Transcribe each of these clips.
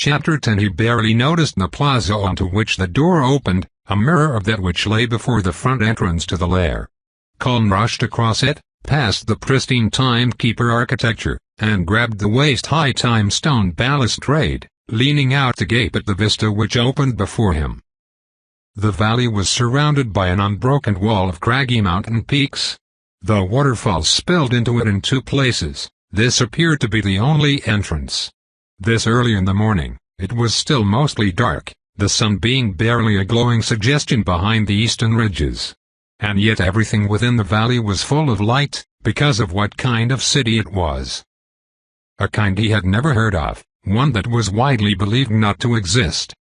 Chapter 10. He barely noticed the plaza onto which the door opened, a mirror of that which lay before the front entrance to the lair. Colin rushed across it, past the pristine timekeeper architecture, and grabbed the waist-high timestone balustrade, leaning out to gape at the vista which opened before him. The valley was surrounded by an unbroken wall of craggy mountain peaks. Though waterfalls spilled into it in 2 places, this appeared to be the only entrance. This early in the morning, it was still mostly dark, the sun being barely a glowing suggestion behind the eastern ridges. And yet everything within the valley was full of light, because of what kind of city it was. A kind he had never heard of, one that was widely believed not to exist.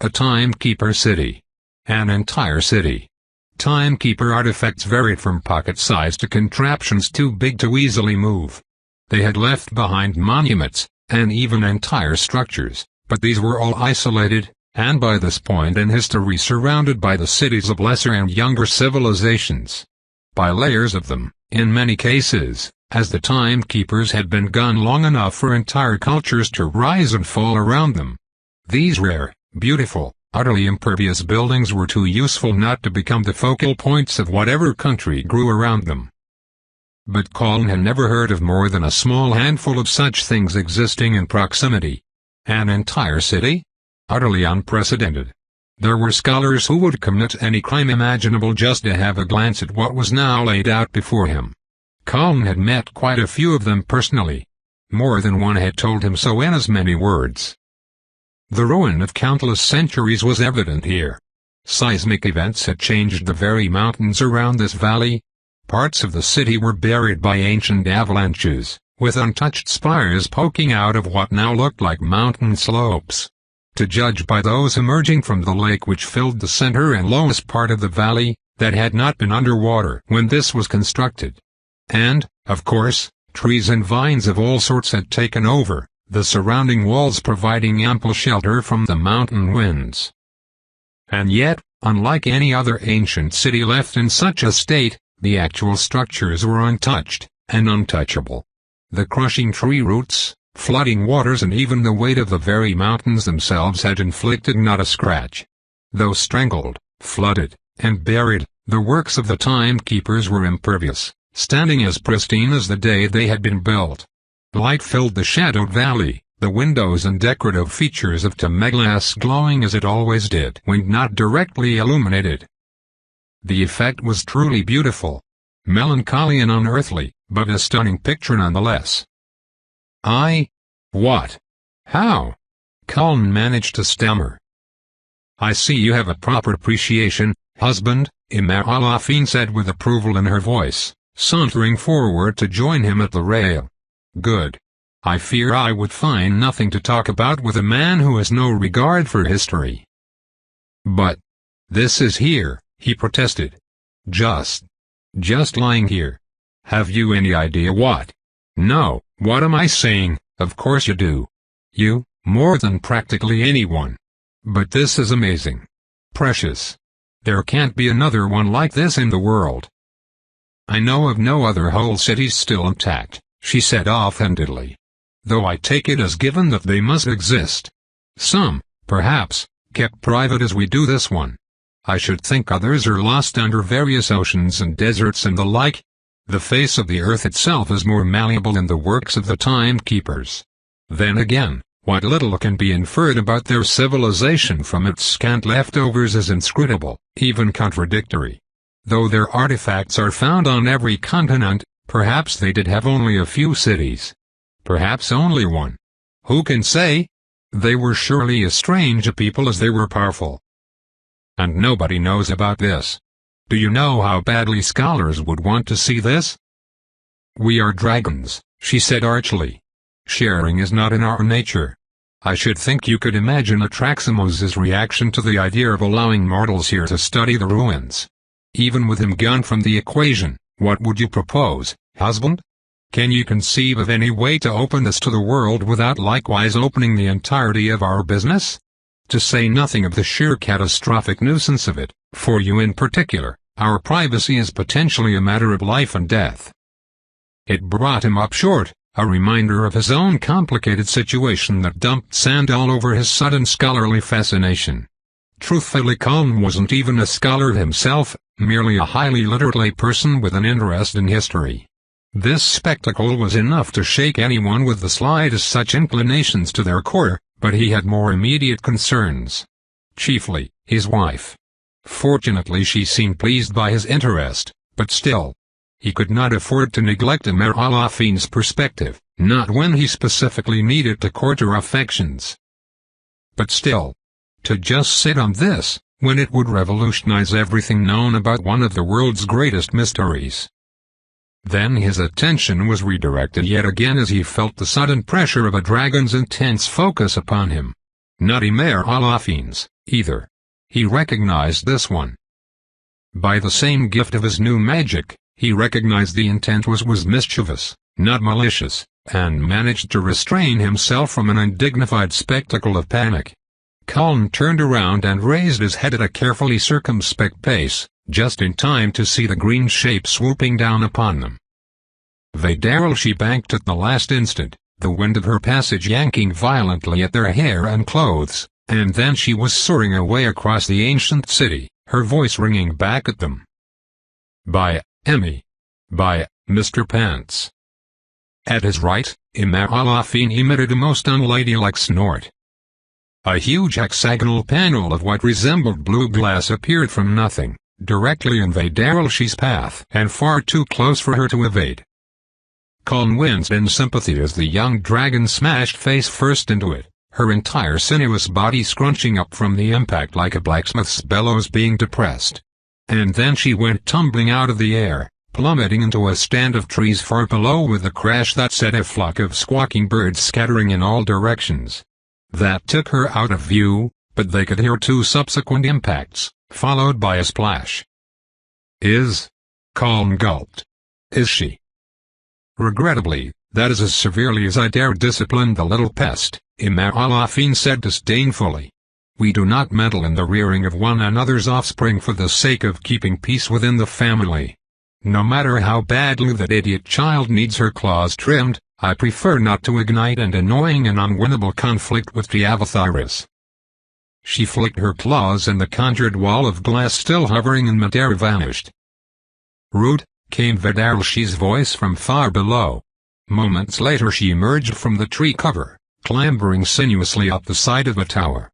A timekeeper city. An entire city. Timekeeper artifacts varied from pocket-sized to contraptions too big to easily move. They had left behind monuments, and even entire structures, but these were all isolated, and by this point in history surrounded by the cities of lesser and younger civilizations. By layers of them, in many cases, as the timekeepers had been gone long enough for entire cultures to rise and fall around them. These rare, beautiful, utterly impervious buildings were too useful not to become the focal points of whatever country grew around them. But Colin had never heard of more than a small handful of such things existing in proximity. An entire city? Utterly unprecedented. There were scholars who would commit any crime imaginable just to have a glance at what was now laid out before him. Colin had met quite a few of them personally. More than one had told him so in as many words. The ruin of countless centuries was evident here. Seismic events had changed the very mountains around this valley. Parts of the city were buried by ancient avalanches, with untouched spires poking out of what now looked like mountain slopes. To judge by those emerging from the lake which filled the center and lowest part of the valley, that had not been underwater when this was constructed. And, of course, trees and vines of all sorts had taken over, the surrounding walls providing ample shelter from the mountain winds. And yet, unlike any other ancient city left in such a state, the actual structures were untouched, and untouchable. The crushing tree roots, flooding waters and even the weight of the very mountains themselves had inflicted not a scratch. Though strangled, flooded, and buried, the works of the timekeepers were impervious, standing as pristine as the day they had been built. Light filled the shadowed valley, the windows and decorative features of Temeglas glowing as it always did when not directly illuminated. The effect was truly beautiful. Melancholy and unearthly, but a stunning picture nonetheless. What? How? Colin managed to stammer. I see you have a proper appreciation, husband, Imar Alafine said with approval in her voice, sauntering forward to join him at the rail. Good. I fear I would find nothing to talk about with a man who has no regard for history. But this is here, he protested. Just lying here. Have you any idea what? No, what am I saying? Of course you do. You, more than practically anyone. But this is amazing. Precious. There can't be another one like this in the world. I know of no other whole cities still intact, she said offhandedly. Though I take it as given that they must exist. Some, perhaps, kept private as we do this one. I should think others are lost under various oceans and deserts and the like. The face of the earth itself is more malleable than the works of the timekeepers. Then again, what little can be inferred about their civilization from its scant leftovers is inscrutable, even contradictory. Though their artifacts are found on every continent, perhaps they did have only a few cities. Perhaps only one. Who can say? They were surely as strange a people as they were powerful. And nobody knows about this. Do you know how badly scholars would want to see this? We are dragons, she said archly. Sharing is not in our nature. I should think you could imagine Atraximos's reaction to the idea of allowing mortals here to study the ruins. Even with him gone from the equation, what would you propose, husband? Can you conceive of any way to open this to the world without likewise opening the entirety of our business? To say nothing of the sheer catastrophic nuisance of it, for you in particular, our privacy is potentially a matter of life and death. It brought him up short, a reminder of his own complicated situation that dumped sand all over his sudden scholarly fascination. Truthfully, Colin wasn't even a scholar himself, merely a highly literate layperson with an interest in history. This spectacle was enough to shake anyone with the slightest such inclinations to their core, but he had more immediate concerns. Chiefly, his wife. Fortunately, she seemed pleased by his interest, but still. He could not afford to neglect Amir Alafin's perspective, not when he specifically needed to court her affections. But still. To just sit on this, when it would revolutionize everything known about one of the world's greatest mysteries. Then his attention was redirected yet again as he felt the sudden pressure of a dragon's intense focus upon him. Not Amir Alafin's, either. He recognized this one. By the same gift of his new magic, he recognized the intent was mischievous, not malicious, and managed to restrain himself from an undignified spectacle of panic. Colin turned around and raised his head at a carefully circumspect pace, just in time to see the green shape swooping down upon them. She banked at the last instant, the wind of her passage yanking violently at their hair and clothes, and then she was soaring away across the ancient city, her voice ringing back at them. By Emmy. By Mr. Pants. At his right, Amir Alafin emitted a most unladylike snort. A huge hexagonal panel of what resembled blue glass appeared from nothing, directly in Vaidalshi's path and far too close for her to evade. Colin winced in sympathy as the young dragon smashed face first into it, her entire sinuous body scrunching up from the impact like a blacksmith's bellows being depressed. And then she went tumbling out of the air, plummeting into a stand of trees far below with a crash that set a flock of squawking birds scattering in all directions. That took her out of view, but they could hear two subsequent impacts, followed by a splash. Colin gulped. Is she? Regrettably, that is as severely as I dare discipline the little pest, Amir Alafin said disdainfully. We do not meddle in the rearing of one another's offspring for the sake of keeping peace within the family. No matter how badly that idiot child needs her claws trimmed, I prefer not to ignite an annoying and unwinnable conflict with the Avatharis. She flicked her claws and the conjured wall of glass still hovering in midair vanished. Rude, came Vaidalshi's voice from far below. Moments later she emerged from the tree cover, clambering sinuously up the side of a tower.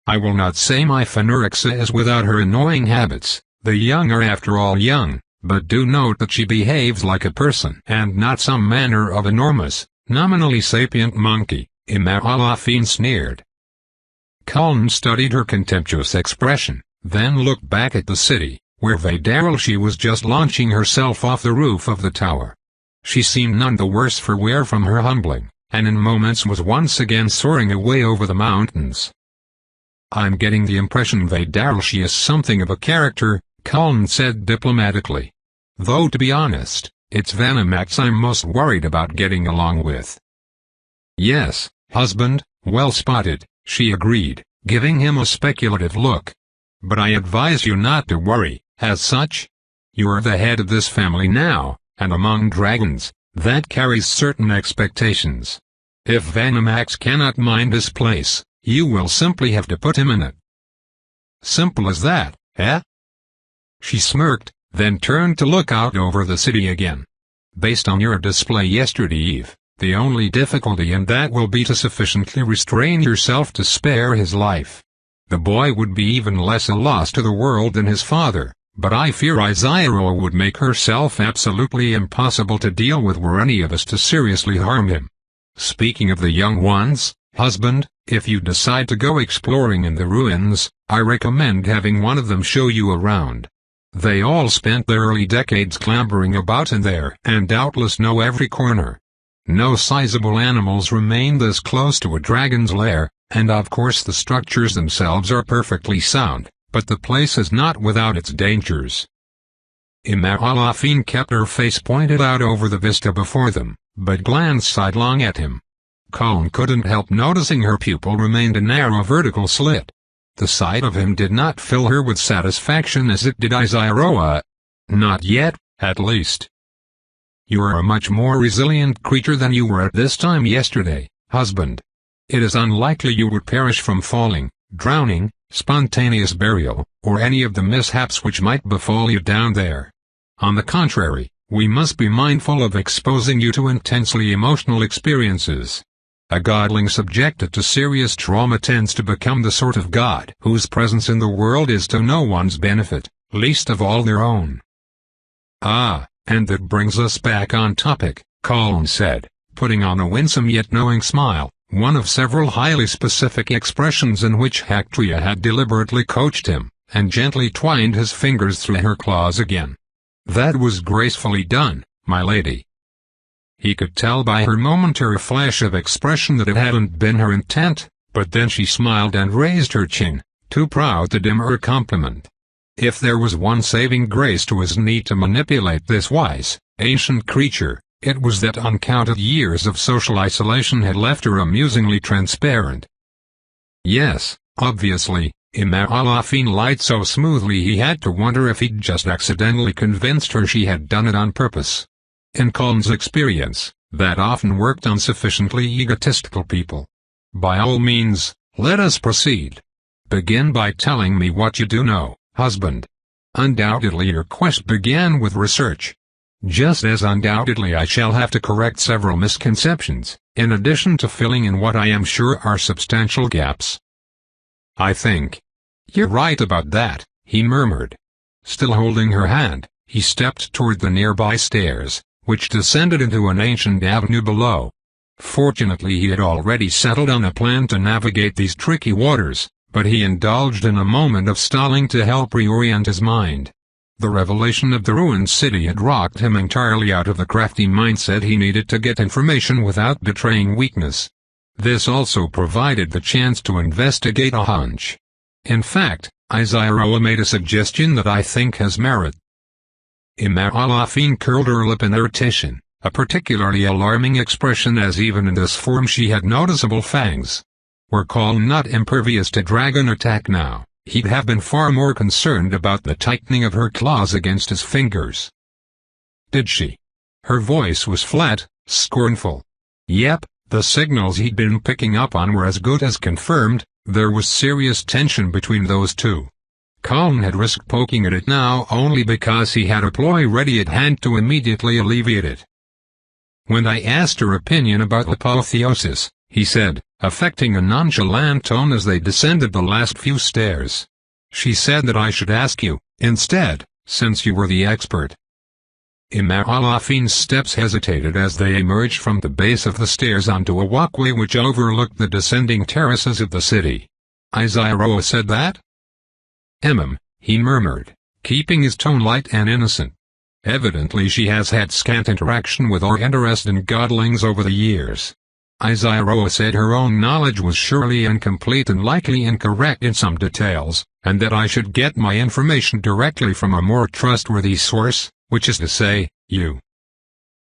I will not say my Phenurixa is without her annoying habits, the young are after all young. But do note that she behaves like a person and not some manner of enormous, nominally sapient monkey, Amir Alafin sneered. Colin studied her contemptuous expression, then looked back at the city, where Vaidalshi was just launching herself off the roof of the tower. She seemed none the worse for wear from her humbling, and in moments was once again soaring away over the mountains. I'm getting the impression Vaidalshi is something of a character, Colin said diplomatically. Though to be honest, it's Vanimax I'm most worried about getting along with. Yes, husband, well spotted, she agreed, giving him a speculative look. But I advise you not to worry, as such. You are the head of this family now, and among dragons, that carries certain expectations. If Vanimax cannot mind his place, you will simply have to put him in it. Simple as that, eh? She smirked, then turned to look out over the city again. Based on your display yesterday eve, the only difficulty in that will be to sufficiently restrain yourself to spare his life. The boy would be even less a loss to the world than his father, but I fear Izaira would make herself absolutely impossible to deal with were any of us to seriously harm him. Speaking of the young ones, husband, if you decide to go exploring in the ruins, I recommend having one of them show you around. They all spent their early decades clambering about in there and doubtless know every corner. No sizable animals remain this close to a dragon's lair, and of course the structures themselves are perfectly sound, but the place is not without its dangers. Amir Alafin kept her face pointed out over the vista before them, but glanced sidelong at him. Colin couldn't help noticing her pupil remained a narrow vertical slit. The sight of him did not fill her with satisfaction as it did Izaira. Not yet, at least. You are a much more resilient creature than you were at this time yesterday, husband. It is unlikely you would perish from falling, drowning, spontaneous burial, or any of the mishaps which might befall you down there. On the contrary, we must be mindful of exposing you to intensely emotional experiences. A godling subjected to serious trauma tends to become the sort of god whose presence in the world is to no one's benefit, least of all their own. Ah, and that brings us back on topic, Colin said, putting on a winsome yet knowing smile, one of several highly specific expressions in which Hectoria had deliberately coached him, and gently twined his fingers through her claws again. That was gracefully done, my lady. He could tell by her momentary flash of expression that it hadn't been her intent, but then she smiled and raised her chin, too proud to dim her compliment. If there was one saving grace to his need to manipulate this wise, ancient creature, it was that uncounted years of social isolation had left her amusingly transparent. Yes, obviously, Imar-Alafin lied so smoothly he had to wonder if he'd just accidentally convinced her she had done it on purpose. In Colin's experience, that often worked on sufficiently egotistical people. By all means, let us proceed. Begin by telling me what you do know, husband. Undoubtedly your quest began with research. Just as undoubtedly I shall have to correct several misconceptions, in addition to filling in what I am sure are substantial gaps. I think you're right about that, he murmured. Still holding her hand, he stepped toward the nearby stairs, which descended into an ancient avenue below. Fortunately he had already settled on a plan to navigate these tricky waters, but he indulged in a moment of stalling to help reorient his mind. The revelation of the ruined city had rocked him entirely out of the crafty mindset he needed to get information without betraying weakness. This also provided the chance to investigate a hunch. In fact, Izaroa made a suggestion that I think has merit. Imar-Alafin curled her lip in irritation, a particularly alarming expression as even in this form she had noticeable fangs. Were Colin not impervious to dragon attack now, he'd have been far more concerned about the tightening of her claws against his fingers. Did she? Her voice was flat, scornful. Yep, the signals he'd been picking up on were as good as confirmed. There was serious tension between those two. Colin had risked poking at it now only because he had a ploy ready at hand to immediately alleviate it. When I asked her opinion about apotheosis, he said, affecting a nonchalant tone as they descended the last few stairs. She said that I should ask you, instead, since you were the expert. Imar-Alafin's steps hesitated as they emerged from the base of the stairs onto a walkway which overlooked the descending terraces of the city. Izaroa said that? He murmured, keeping his tone light and innocent. Evidently she has had scant interaction with or interest in godlings over the years. Izaroa said her own knowledge was surely incomplete and likely incorrect in some details, and that I should get my information directly from a more trustworthy source, which is to say, you.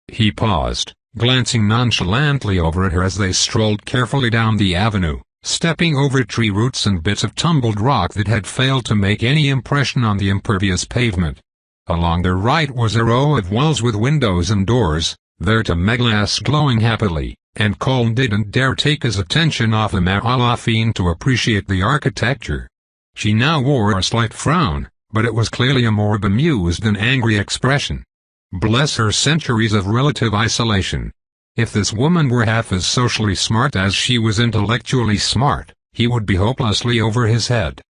He paused, glancing nonchalantly over at her as they strolled carefully down the avenue, stepping over tree roots and bits of tumbled rock that had failed to make any impression on the impervious pavement. Along their right was a row of walls with windows and doors, their glass glowing happily, and Colin didn't dare take his attention off Imar-Alafin to appreciate the architecture. She now wore a slight frown, but it was clearly a more bemused than angry expression. Bless her centuries of relative isolation. If this woman were half as socially smart as she was intellectually smart, he would be hopelessly over his head.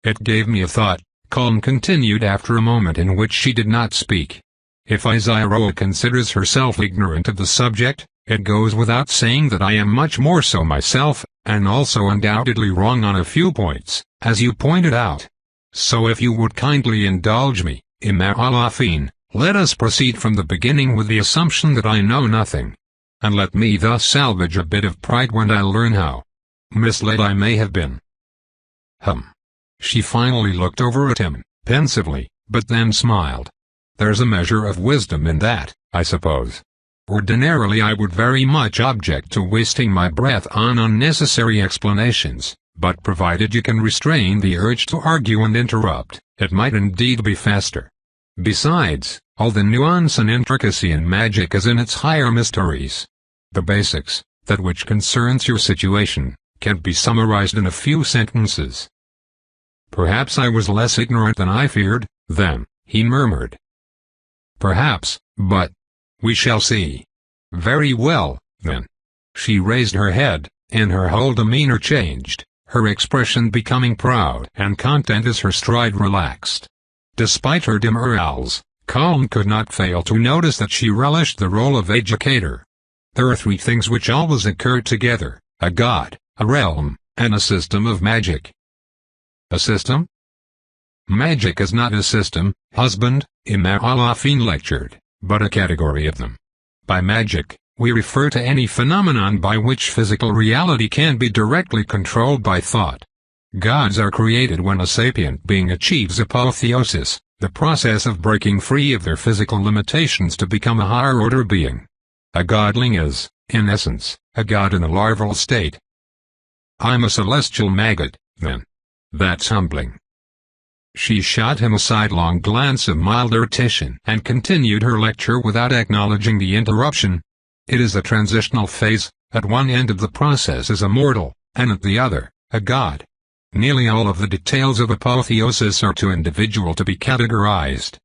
It gave me a thought, Colin continued after a moment in which she did not speak. If Izaroa considers herself ignorant of the subject, it goes without saying that I am much more so myself, and also undoubtedly wrong on a few points, as you pointed out. So if you would kindly indulge me, Imar-Alafin, let us proceed from the beginning with the assumption that I know nothing. And let me thus salvage a bit of pride when I learn how misled I may have been. She finally looked over at him, pensively, but then smiled. There's a measure of wisdom in that, I suppose. Ordinarily I would very much object to wasting my breath on unnecessary explanations, but provided you can restrain the urge to argue and interrupt, it might indeed be faster. Besides, all the nuance and intricacy in magic is in its higher mysteries. The basics, that which concerns your situation, can be summarized in a few sentences. Perhaps I was less ignorant than I feared, then, he murmured. Perhaps, but we shall see. Very well, then. She raised her head, and her whole demeanor changed, her expression becoming proud and content as her stride relaxed. Despite her demurrals, Colin could not fail to notice that she relished the role of educator. There are three things which always occur together: a god, a realm, and a system of magic. A system? Magic is not a system, husband, Imam al-Afin lectured, but a category of them. By magic, we refer to any phenomenon by which physical reality can be directly controlled by thought. Gods are created when a sapient being achieves apotheosis, the process of breaking free of their physical limitations to become a higher-order being. A godling is, in essence, a god in a larval state. I'm a celestial maggot, then. That's humbling. She shot him a sidelong glance of mild irritation and continued her lecture without acknowledging the interruption. It is a transitional phase. At one end of the process is a mortal, and at the other, a god. Nearly all of the details of apotheosis are too individual to be categorized.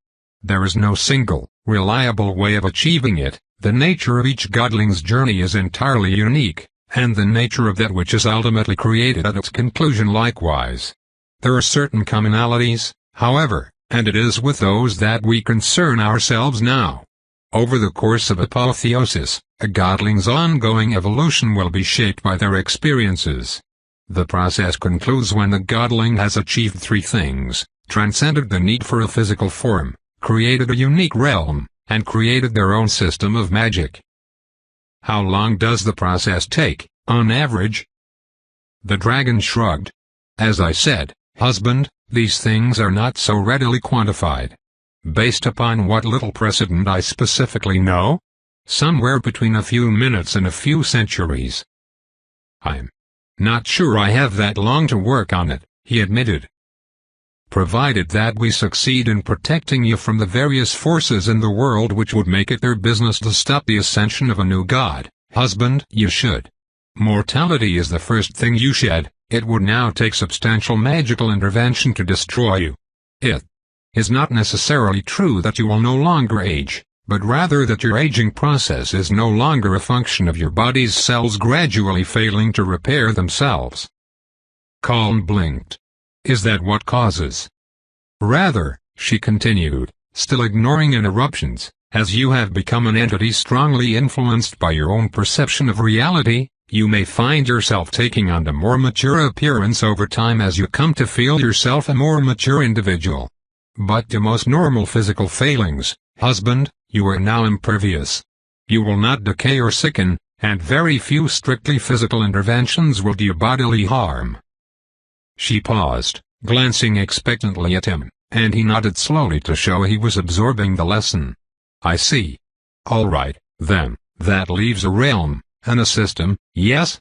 There is no single, reliable way of achieving it. The nature of each godling's journey is entirely unique, and the nature of that which is ultimately created at its conclusion likewise. There are certain commonalities, however, and it is with those that we concern ourselves now. Over the course of apotheosis, a godling's ongoing evolution will be shaped by their experiences. The process concludes when the godling has achieved three things: transcended the need for a physical form, created a unique realm, and created their own system of magic. How long does the process take, on average? The dragon shrugged. As I said, husband, these things are not so readily quantified. Based upon what little precedent I specifically know? Somewhere between a few minutes and a few centuries. I'm not sure I have that long to work on it, he admitted. Provided that we succeed in protecting you from the various forces in the world which would make it their business to stop the ascension of a new god, husband, you should. Mortality is the first thing you shed. It would now take substantial magical intervention to destroy you. It is not necessarily true that you will no longer age, but rather that your aging process is no longer a function of your body's cells gradually failing to repair themselves. Colin blinked. Is that what causes? Rather, she continued, still ignoring interruptions, as you have become an entity strongly influenced by your own perception of reality, you may find yourself taking on a more mature appearance over time as you come to feel yourself a more mature individual. But to most normal physical failings, husband, you are now impervious. You will not decay or sicken, and very few strictly physical interventions will do you bodily harm. She paused, glancing expectantly at him, and he nodded slowly to show he was absorbing the lesson. I see. All right, then, that leaves a realm, and a system, yes?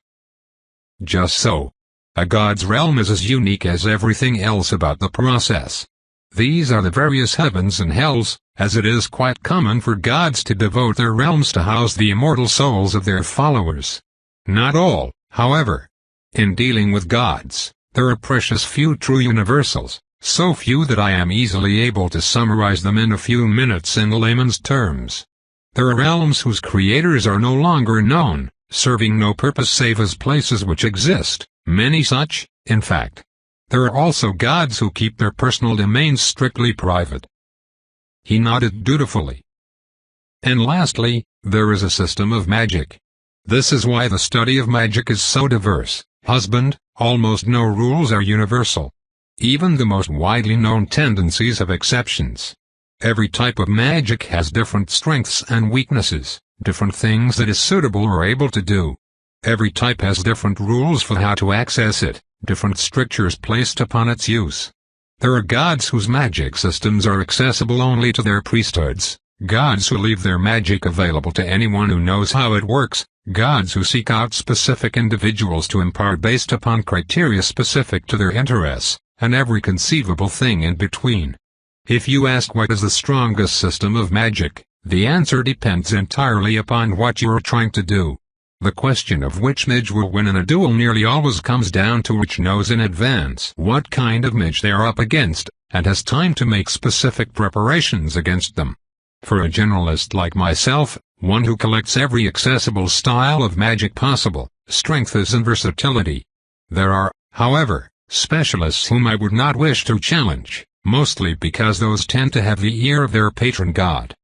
Just so. A god's realm is as unique as everything else about the process. These are the various heavens and hells, as it is quite common for gods to devote their realms to house the immortal souls of their followers. Not all, however. In dealing with gods, there are precious few true universals, so few that I am easily able to summarize them in a few minutes in layman's terms. There are realms whose creators are no longer known, serving no purpose save as places which exist, many such, in fact. There are also gods who keep their personal domains strictly private. He nodded dutifully. And lastly, there is a system of magic. This is why the study of magic is so diverse, husband. Almost no rules are universal. Even the most widely known tendencies have exceptions. Every type of magic has different strengths and weaknesses, different things that is suitable or able to do. Every type has different rules for how to access it, different strictures placed upon its use. There are gods whose magic systems are accessible only to their priesthoods, gods who leave their magic available to anyone who knows how it works, gods who seek out specific individuals to impart based upon criteria specific to their interests, and every conceivable thing in between. If you ask what is the strongest system of magic, the answer depends entirely upon what you are trying to do. The question of which mage will win in a duel nearly always comes down to which knows in advance what kind of mage they are up against, and has time to make specific preparations against them. For a generalist like myself, one who collects every accessible style of magic possible, strength is in versatility. There are, however, specialists whom I would not wish to challenge, mostly because those tend to have the ear of their patron god.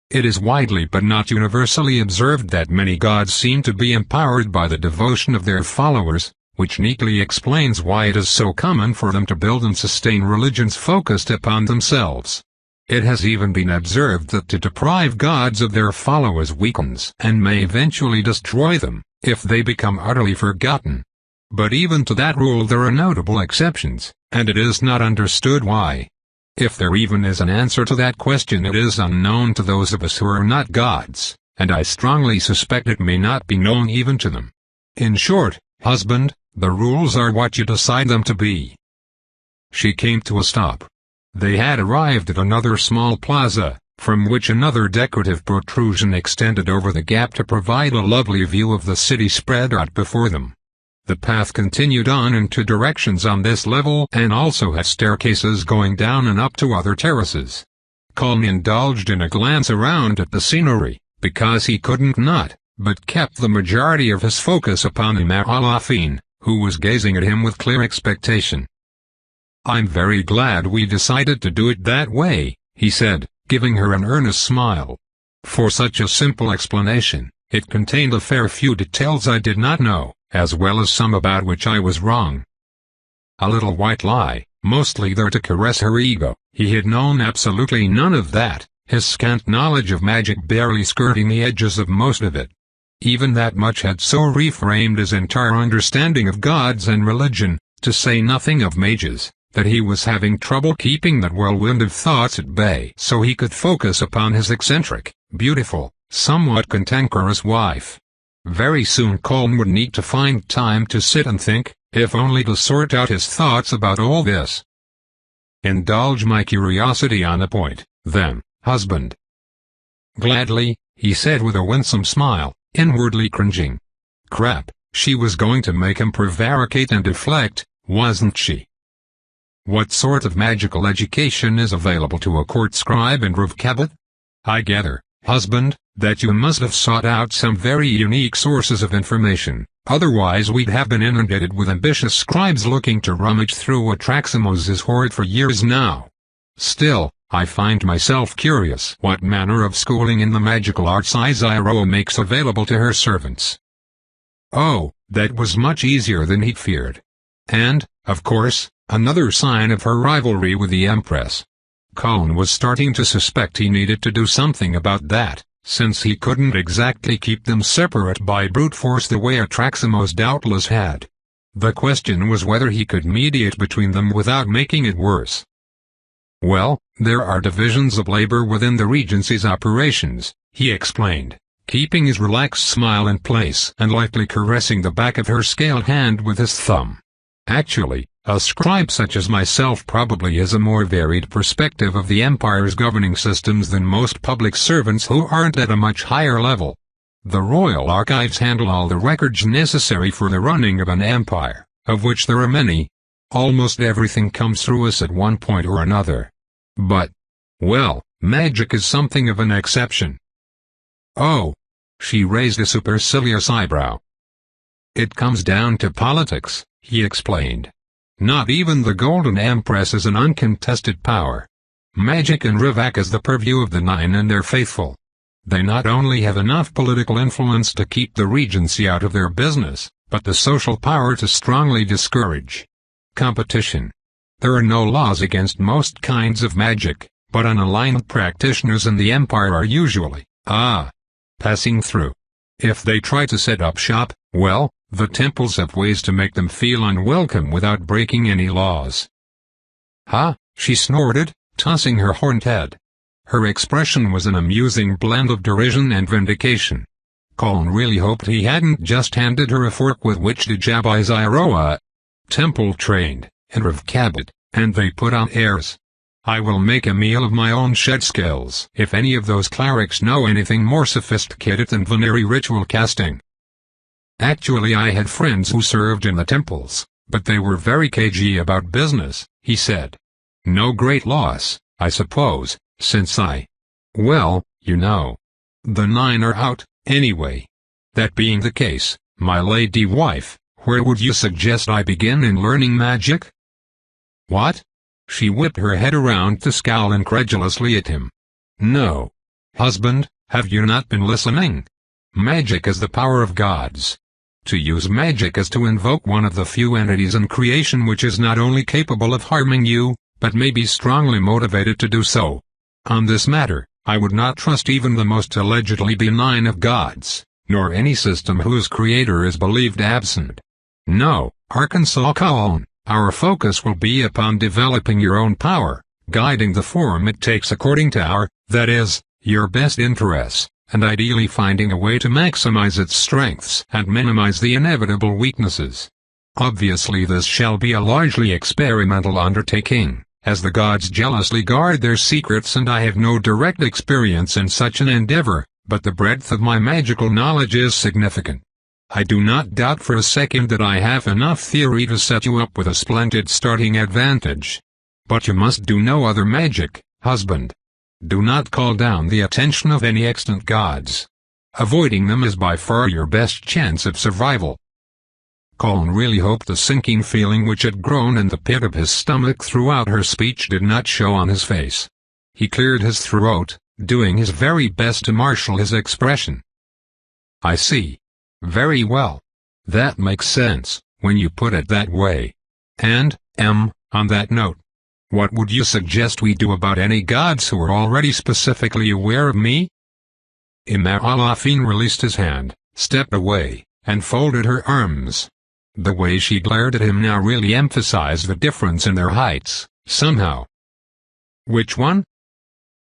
It is widely but not universally observed that many gods seem to be empowered by the devotion of their followers, which neatly explains why it is so common for them to build and sustain religions focused upon themselves. It has even been observed that to deprive gods of their followers weakens and may eventually destroy them, if they become utterly forgotten. But even to that rule there are notable exceptions, and it is not understood why. If there even is an answer to that question, it is unknown to those of us who are not gods, and I strongly suspect it may not be known even to them. In short, husband, the rules are what you decide them to be. She came to a stop. They had arrived at another small plaza, from which another decorative protrusion extended over the gap to provide a lovely view of the city spread out before them. The path continued on in two directions on this level and also had staircases going down and up to other terraces. Colin indulged in a glance around at the scenery, because he couldn't not, but kept the majority of his focus upon Imar Alafin, who was gazing at him with clear expectation. "I'm very glad we decided to do it that way," he said, giving her an earnest smile. For such a simple explanation, it contained a fair few details I did not know, as well as some about which I was wrong. A little white lie, mostly there to caress her ego. He had known absolutely none of that, his scant knowledge of magic barely skirting the edges of most of it. Even that much had so reframed his entire understanding of gods and religion, to say nothing of mages, that he was having trouble keeping that whirlwind of thoughts at bay so he could focus upon his eccentric, beautiful, somewhat cantankerous wife. Very soon Colin would need to find time to sit and think, if only to sort out his thoughts about all this. "Indulge my curiosity on a point, then, husband." "Gladly," he said with a winsome smile, inwardly cringing. Crap, she was going to make him prevaricate and deflect, wasn't she? "What sort of magical education is available to a court scribe in Revkabad? I gather, husband, that you must have sought out some very unique sources of information, otherwise we'd have been inundated with ambitious scribes looking to rummage through Atraximos's hoard for years now. Still, I find myself curious what manner of schooling in the magical arts Izyro makes available to her servants." Oh, that was much easier than he'd feared. And, of course, another sign of her rivalry with the Empress. Colin was starting to suspect he needed to do something about that, since he couldn't exactly keep them separate by brute force the way Atraximos doubtless had. The question was whether he could mediate between them without making it worse. "Well, there are divisions of labor within the Regency's operations," he explained, keeping his relaxed smile in place and lightly caressing the back of her scaled hand with his thumb. "Actually, a scribe such as myself probably has a more varied perspective of the Empire's governing systems than most public servants who aren't at a much higher level. The Royal Archives handle all the records necessary for the running of an empire, of which there are many. Almost everything comes through us at one point or another. But, well, magic is something of an exception." "Oh." She raised a supercilious eyebrow. "It comes down to politics," he explained. "Not even the Golden Empress is an uncontested power. Magic in Rivak is the purview of the Nine and their faithful. They not only have enough political influence to keep the Regency out of their business, but the social power to strongly discourage competition. There are no laws against most kinds of magic, but unaligned practitioners in the Empire are usually, passing through. If they try to set up shop, well, the temples have ways to make them feel unwelcome without breaking any laws." "Huh?" she snorted, tossing her horned head. Her expression was an amusing blend of derision and vindication. Colin really hoped he hadn't just handed her a fork with which to jab Izyroa. Temple trained, in Revkabad, and they put on airs. I will make a meal of my own shed skills if any of those clerics know anything more sophisticated than venery ritual casting. Actually, I had friends who served in the temples, but they were very cagey about business, he said. No great loss, I suppose, since well, you know. The 9 are out, anyway. That being the case, my lady wife, where would you suggest I begin in learning magic? What? She whipped her head around to scowl incredulously at him. No. Husband, have you not been listening? Magic is the power of gods. To use magic is to invoke one of the few entities in creation which is not only capable of harming you, but may be strongly motivated to do so. On this matter, I would not trust even the most allegedly benign of gods, nor any system whose creator is believed absent. No, Arkansas Colon, our focus will be upon developing your own power, guiding the form it takes according to our, that is, your best interests, and ideally finding a way to maximize its strengths and minimize the inevitable weaknesses. Obviously this shall be a largely experimental undertaking, as the gods jealously guard their secrets and I have no direct experience in such an endeavor, but the breadth of my magical knowledge is significant. I do not doubt for a second that I have enough theory to set you up with a splendid starting advantage. But you must do no other magic, husband. Do not call down the attention of any extant gods. Avoiding them is by far your best chance of survival. Colin really hoped the sinking feeling which had grown in the pit of his stomach throughout her speech did not show on his face. He cleared his throat, doing his very best to marshal his expression. I see. Very well. That makes sense, when you put it that way. And, on that note, what would you suggest we do about any gods who are already specifically aware of me? Alafine released his hand, stepped away, and folded her arms. The way she glared at him now really emphasized the difference in their heights, somehow. Which one?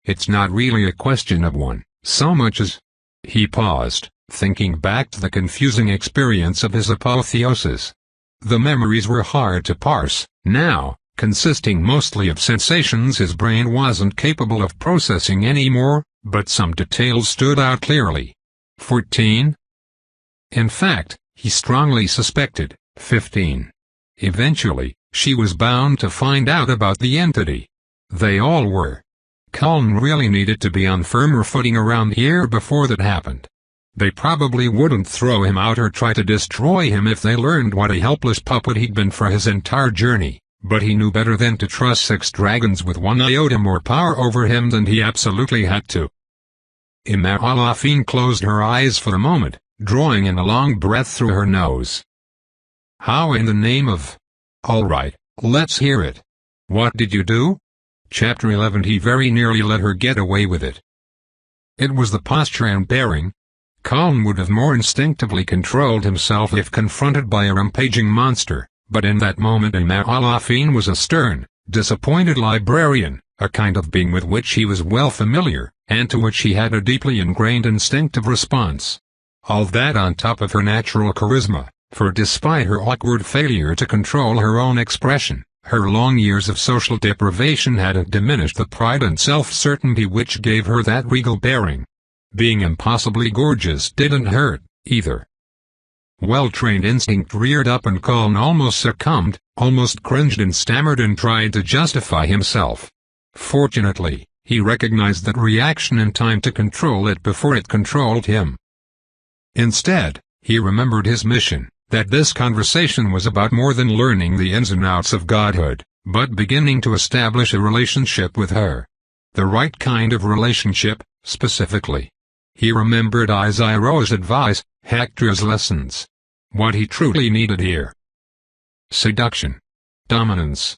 It's not really a question of one, so much as... He paused, thinking back to the confusing experience of his apotheosis. The memories were hard to parse, now, consisting mostly of sensations his brain wasn't capable of processing anymore, but some details stood out clearly. 14? In fact, he strongly suspected, 15. Eventually, she was bound to find out about the entity. They all were. Colin really needed to be on firmer footing around here before that happened. They probably wouldn't throw him out or try to destroy him if they learned what a helpless puppet he'd been for his entire journey, but he knew better than to trust 6 dragons with 1 iota more power over him than he absolutely had to. Alafine closed her eyes for a moment, drawing in a long breath through her nose. How in the name of... All right, let's hear it. What did you do? Chapter 11. He very nearly let her get away with it. It was the posture and bearing. Colin would have more instinctively controlled himself if confronted by a rampaging monster, but in that moment Alafine was a stern, disappointed librarian, a kind of being with which he was well familiar, and to which he had a deeply ingrained instinctive response. All that on top of her natural charisma, for despite her awkward failure to control her own expression, her long years of social deprivation hadn't diminished the pride and self-certainty which gave her that regal bearing. Being impossibly gorgeous didn't hurt, either. Well-trained instinct reared up and Colin almost succumbed, almost cringed and stammered and tried to justify himself. Fortunately, he recognized that reaction in time to control it before it controlled him. Instead, he remembered his mission, that this conversation was about more than learning the ins and outs of godhood, but beginning to establish a relationship with her. The right kind of relationship, specifically. He remembered Isaiah's advice, Hector's lessons. What he truly needed here. Seduction. Dominance.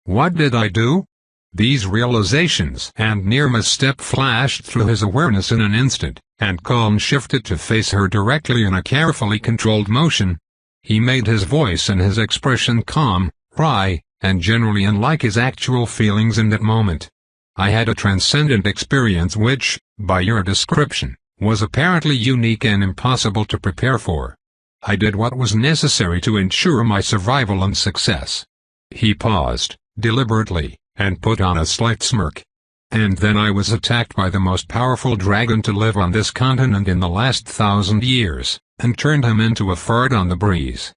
What did I do? These realizations and near misstep flashed through his awareness in an instant, and Colin shifted to face her directly in a carefully controlled motion. He made his voice and his expression calm, wry, and generally unlike his actual feelings in that moment. I had a transcendent experience which, by your description, was apparently unique and impossible to prepare for. I did what was necessary to ensure my survival and success. He paused, deliberately, and put on a slight smirk. And then I was attacked by the most powerful dragon to live on this continent in the last 1,000 years, and turned him into a fart on the breeze.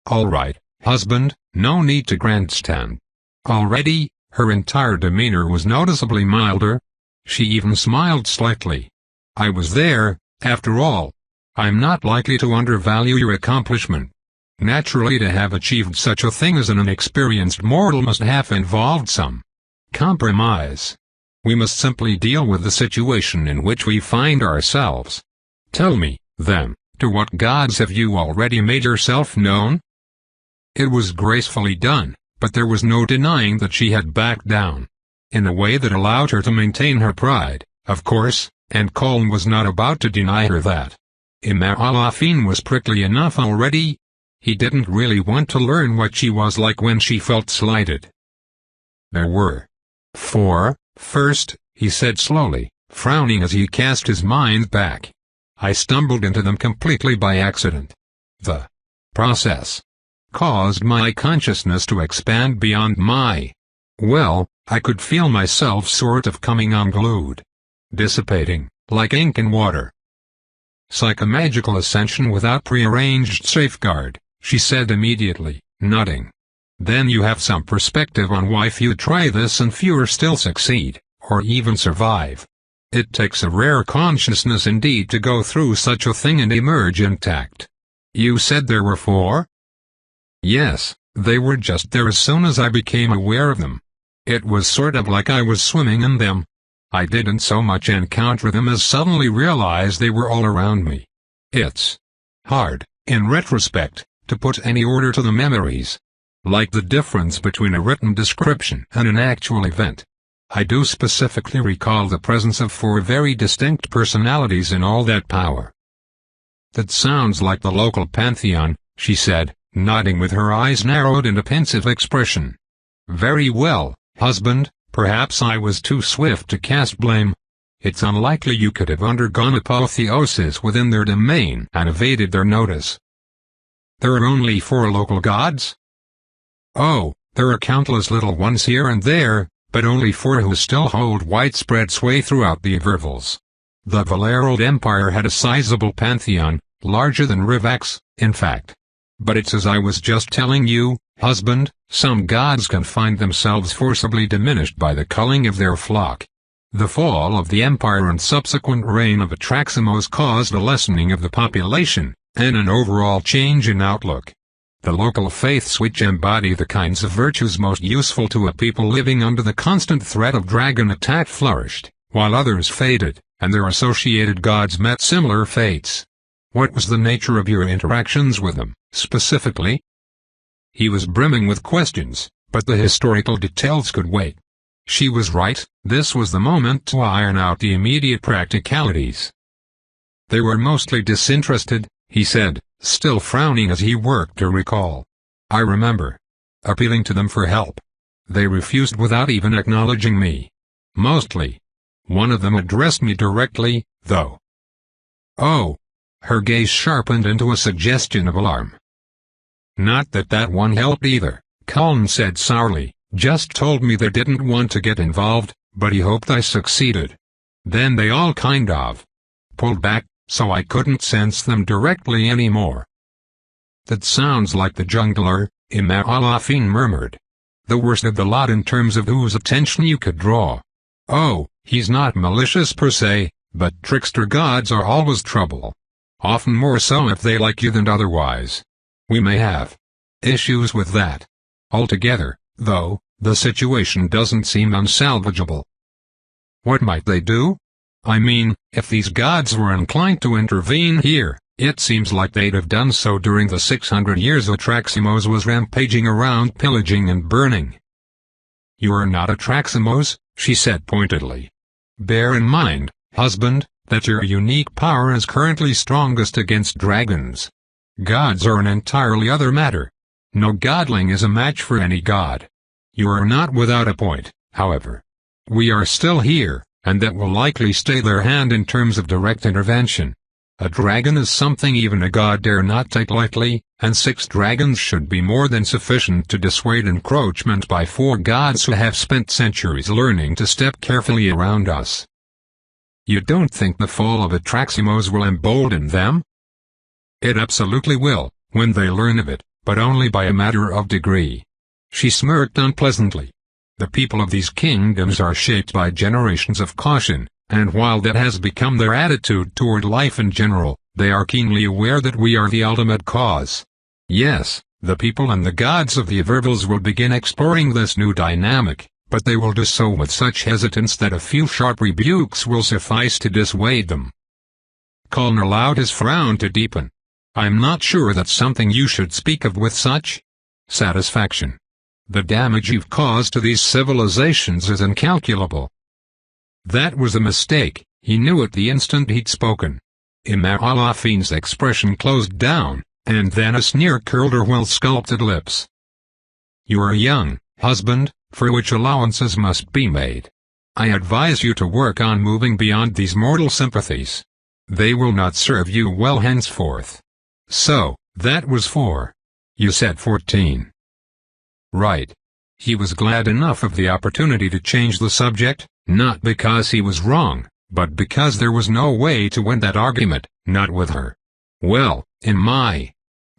All right, husband, no need to grandstand. Already, her entire demeanor was noticeably milder. She even smiled slightly. I was there, after all. I'm not likely to undervalue your accomplishment. Naturally, to have achieved such a thing as an inexperienced mortal must have involved some compromise. We must simply deal with the situation in which we find ourselves. Tell me, then, to what gods have you already made yourself known? It was gracefully done, but there was no denying that she had backed down. In a way that allowed her to maintain her pride, of course, and Colin was not about to deny her that. Imar-Alafin was prickly enough already. He didn't really want to learn what she was like when she felt slighted. There were 4, first, he said slowly, frowning as he cast his mind back. I stumbled into them completely by accident. The process caused my consciousness to expand beyond my... Well, I could feel myself sort of coming unglued. Dissipating, like ink in water. Psychomagical ascension without prearranged safeguard, she said immediately, nodding. Then you have some perspective on why few try this and fewer still succeed, or even survive. It takes a rare consciousness indeed to go through such a thing and emerge intact. You said there were 4? Yes, they were just there as soon as I became aware of them. It was sort of like I was swimming in them. I didn't so much encounter them as suddenly realize they were all around me. It's hard, in retrospect, to put any order to the memories. Like the difference between a written description and an actual event. I do specifically recall the presence of 4 very distinct personalities in all that power. That sounds like the local pantheon, she said, nodding with her eyes narrowed in a pensive expression. Very well, husband, perhaps I was too swift to cast blame. It's unlikely you could have undergone apotheosis within their domain and evaded their notice. There are only 4 local gods? Oh, there are countless little ones here and there, but only 4 who still hold widespread sway throughout the Evervals. The Valerald Empire had a sizable pantheon, larger than Rivax, in fact. But it's as I was just telling you, husband, some gods can find themselves forcibly diminished by the culling of their flock. The fall of the empire and subsequent reign of Atraximos caused a lessening of the population, and an overall change in outlook. The local faiths which embody the kinds of virtues most useful to a people living under the constant threat of dragon attack flourished, while others faded, and their associated gods met similar fates. What was the nature of your interactions with them, specifically? He was brimming with questions, but the historical details could wait. She was right, this was the moment to iron out the immediate practicalities. They were mostly disinterested, he said, still frowning as he worked to recall. I remember appealing to them for help. They refused without even acknowledging me. Mostly. One of them addressed me directly, though. Oh. Her gaze sharpened into a suggestion of alarm. Not that that one helped either, Colin said sourly, just told me they didn't want to get involved, but he hoped I succeeded. Then they all kind of pulled back, so I couldn't sense them directly anymore. That sounds like the jungler, Imar-Alafin murmured. The worst of the lot in terms of whose attention you could draw. Oh, he's not malicious per se, but trickster gods are always trouble. Often more so if they like you than otherwise. We may have issues with that. Altogether, though, the situation doesn't seem unsalvageable. What might they do? I mean, if these gods were inclined to intervene here, it seems like they'd have done so during the 600 years Atraximos was rampaging around pillaging and burning. You are not Atraximos, she said pointedly. Bear in mind, husband, that your unique power is currently strongest against dragons. Gods are an entirely other matter. No godling is a match for any god. You are not without a point, however. We are still here, and that will likely stay their hand in terms of direct intervention. A dragon is something even a god dare not take lightly, and 6 dragons should be more than sufficient to dissuade encroachment by 4 gods who have spent centuries learning to step carefully around us. You don't think the fall of Atraximos will embolden them? It absolutely will, when they learn of it, but only by a matter of degree. She smirked unpleasantly. The people of these kingdoms are shaped by generations of caution, and while that has become their attitude toward life in general, they are keenly aware that we are the ultimate cause. Yes, the people and the gods of the Evervils will begin exploring this new dynamic, but they will do so with such hesitance that a few sharp rebukes will suffice to dissuade them. Cullen allowed his frown to deepen. I'm not sure that's something you should speak of with such satisfaction. The damage you've caused to these civilizations is incalculable. That was a mistake, he knew it the instant he'd spoken. Imar Alafin's expression closed down, and then a sneer curled her well-sculpted lips. You are young, husband, for which allowances must be made. I advise you to work on moving beyond these mortal sympathies. They will not serve you well henceforth. So, that was 4. You said 14. Right. He was glad enough of the opportunity to change the subject, not because he was wrong, but because there was no way to win that argument, not with her. Well, in my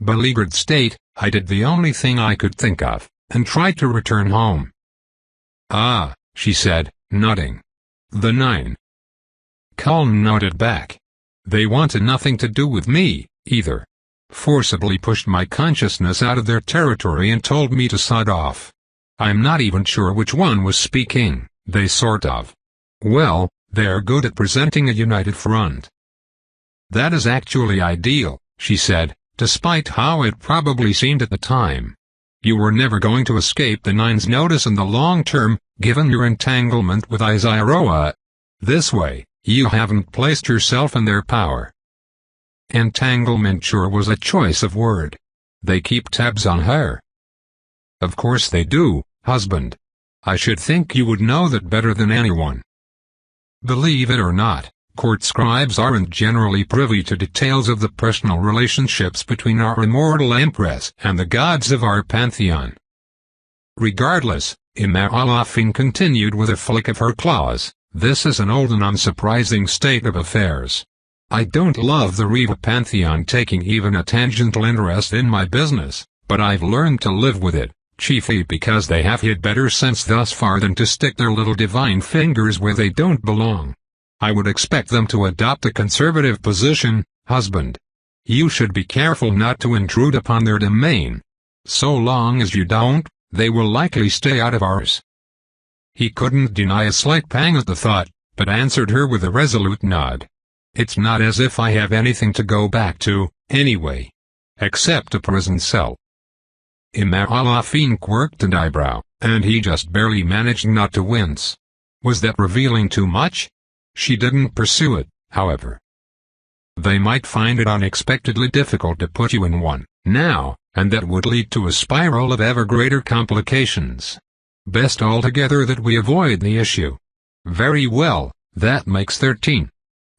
beleaguered state, I did the only thing I could think of, and tried to return home. Ah, she said, nodding. The 9. Cullen nodded back. They wanted nothing to do with me, either. Forcibly pushed my consciousness out of their territory and told me to sod off. I'm not even sure which one was speaking, they sort of. Well, they're good at presenting a united front. That is actually ideal, she said, despite how it probably seemed at the time. You were never going to escape the 9's notice in the long term, given your entanglement with Isairoa. This way, you haven't placed yourself in their power. Entanglement sure was a choice of word. They keep tabs on her. Of course they do, husband. I should think you would know that better than anyone. Believe it or not, court scribes aren't generally privy to details of the personal relationships between our immortal empress and the gods of our pantheon. Regardless, Imar Alafin continued with a flick of her claws, this is an old and unsurprising state of affairs. I don't love the Riva pantheon taking even a tangential interest in my business, but I've learned to live with it, chiefly because they have had better sense thus far than to stick their little divine fingers where they don't belong. I would expect them to adopt a conservative position, husband. You should be careful not to intrude upon their domain. So long as you don't, they will likely stay out of ours. He couldn't deny a slight pang at the thought, but answered her with a resolute nod. It's not as if I have anything to go back to, anyway. Except a prison cell. Imar Alafin quirked an eyebrow, and he just barely managed not to wince. Was that revealing too much? She didn't pursue it, however. They might find it unexpectedly difficult to put you in one, now, and that would lead to a spiral of ever greater complications. Best altogether that we avoid the issue. Very well, that makes 13.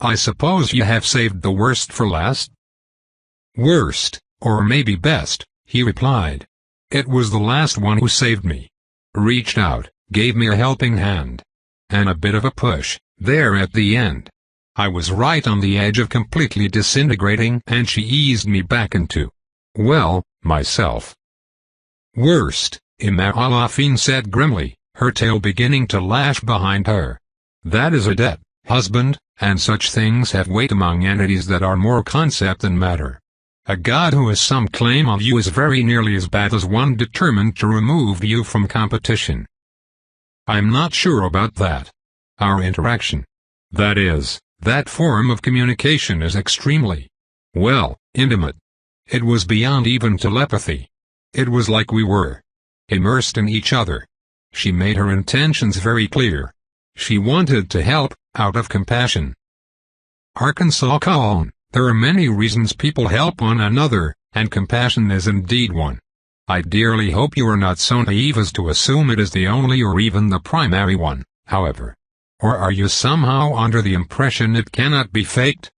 I suppose you have saved the worst for last? Worst, or maybe best, he replied. It was the last one who saved me. Reached out, gave me a helping hand. And a bit of a push, there at the end. I was right on the edge of completely disintegrating and she eased me back into, well, myself. Worst, Imar Alafin said grimly, her tail beginning to lash behind her. That is a debt, husband, and such things have weight among entities that are more concept than matter. A god who has some claim on you is very nearly as bad as one determined to remove you from competition. I'm not sure about that. Our interaction. That is, that form of communication is extremely, well, intimate. It was beyond even telepathy. It was like we were immersed in each other. She made her intentions very clear. She wanted to help, out of compassion. Arkansas Cullen, there are many reasons people help one another, and compassion is indeed one. I dearly hope you are not so naive as to assume it is the only or even the primary one, however. Or are you somehow under the impression it cannot be faked?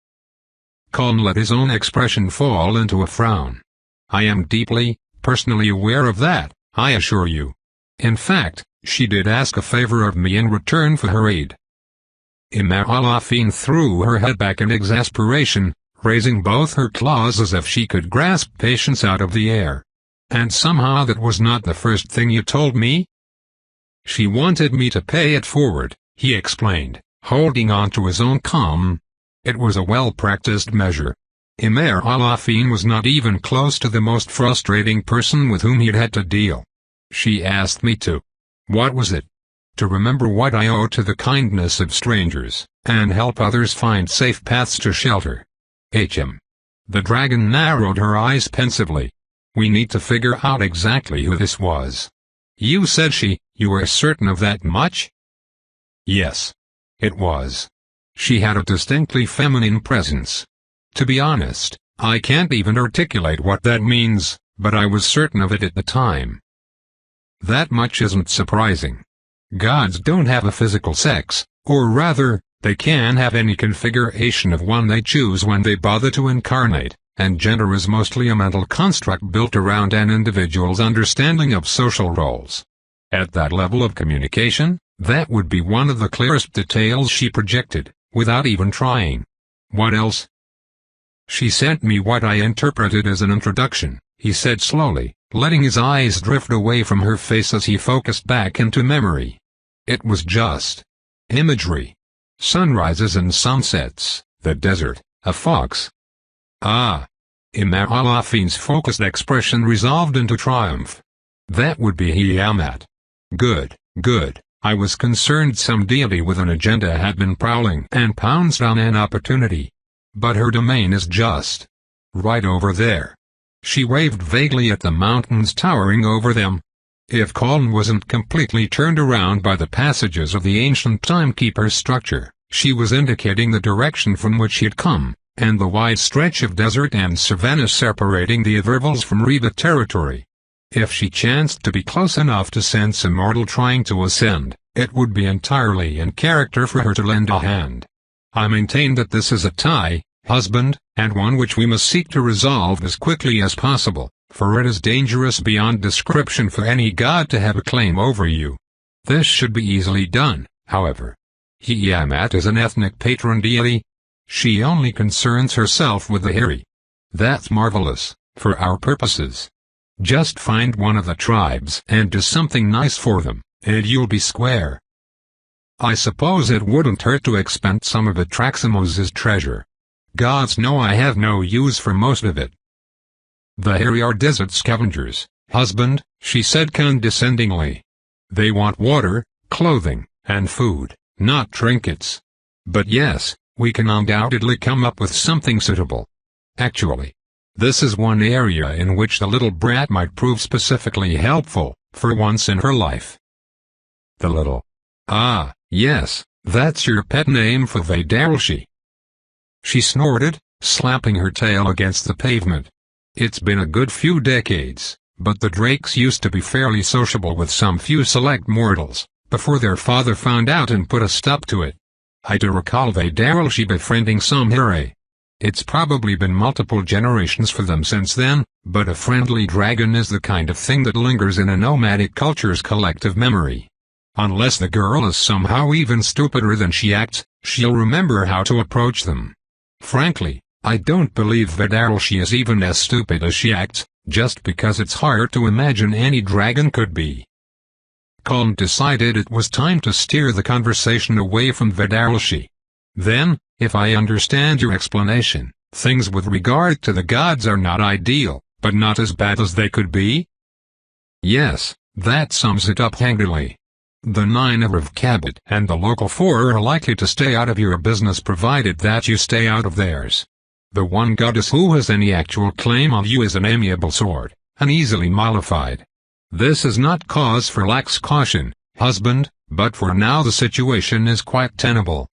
Colin let his own expression fall into a frown. I am deeply, personally aware of that, I assure you. In fact, she did ask a favor of me in return for her aid. Imar threw her head back in exasperation, raising both her claws as if she could grasp Patience out of the air. And somehow that was not the first thing you told me? She wanted me to pay it forward, he explained, holding on to his own calm. It was a well-practiced measure. Imar was not even close to the most frustrating person with whom he'd had to deal. She asked me to. What was it? To remember what I owe to the kindness of strangers, and help others find safe paths to shelter. The dragon narrowed her eyes pensively. We need to figure out exactly who this was. You said you were certain of that much? Yes. It was. She had a distinctly feminine presence. To be honest, I can't even articulate what that means, but I was certain of it at the time. That much isn't surprising. Gods don't have a physical sex, or rather, they can have any configuration of one they choose when they bother to incarnate, and gender is mostly a mental construct built around an individual's understanding of social roles. At that level of communication, that would be one of the clearest details she projected, without even trying. What else? She sent me what I interpreted as an introduction, he said slowly, letting his eyes drift away from her face as he focused back into memory. It was just imagery. Sunrises and sunsets, the desert, a fox. Ah. Imar focused expression resolved into triumph. That would be Tiamat. Good, good. I was concerned some deity with an agenda had been prowling and pounced on an opportunity. But her domain is just right over there. She waved vaguely at the mountains towering over them. If Colin wasn't completely turned around by the passages of the ancient timekeeper's structure, she was indicating the direction from which he'd come, and the wide stretch of desert and savanna separating the Evervilles from Reba territory. If she chanced to be close enough to sense a mortal trying to ascend, it would be entirely in character for her to lend a hand. I maintain that this is a tie, husband, and one which we must seek to resolve as quickly as possible, for it is dangerous beyond description for any god to have a claim over you. This should be easily done, however. Tiamat is an ethnic patron deity. She only concerns herself with the hairy. That's marvelous, for our purposes. Just find one of the tribes and do something nice for them, and you'll be square. I suppose it wouldn't hurt to expend some of Atraximos's treasure. Gods know I have no use for most of it. The hairy are desert scavengers, husband, she said condescendingly. They want water, clothing, and food, not trinkets. But yes, we can undoubtedly come up with something suitable. Actually, this is one area in which the little brat might prove specifically helpful, for once in her life. The little. Ah, yes, that's your pet name for Vedarelshi. She snorted, slapping her tail against the pavement. It's been a good few decades, but the Drakes used to be fairly sociable with some few select mortals, before their father found out and put a stop to it. I do recall Vedarelshi befriending some Hire. It's probably been multiple generations for them since then, but a friendly dragon is the kind of thing that lingers in a nomadic culture's collective memory. Unless the girl is somehow even stupider than she acts, she'll remember how to approach them. Frankly, I don't believe Vedarelshi is even as stupid as she acts, just because it's hard to imagine any dragon could be. Colin decided it was time to steer the conversation away from Vedarelshi. Then, if I understand your explanation, things with regard to the gods are not ideal, but not as bad as they could be? Yes, that sums it up handily. The 9 of Cabot and the local 4 are likely to stay out of your business provided that you stay out of theirs. The one goddess who has any actual claim on you is an amiable sort, and easily mollified. This is not cause for lax caution, husband, but for now the situation is quite tenable.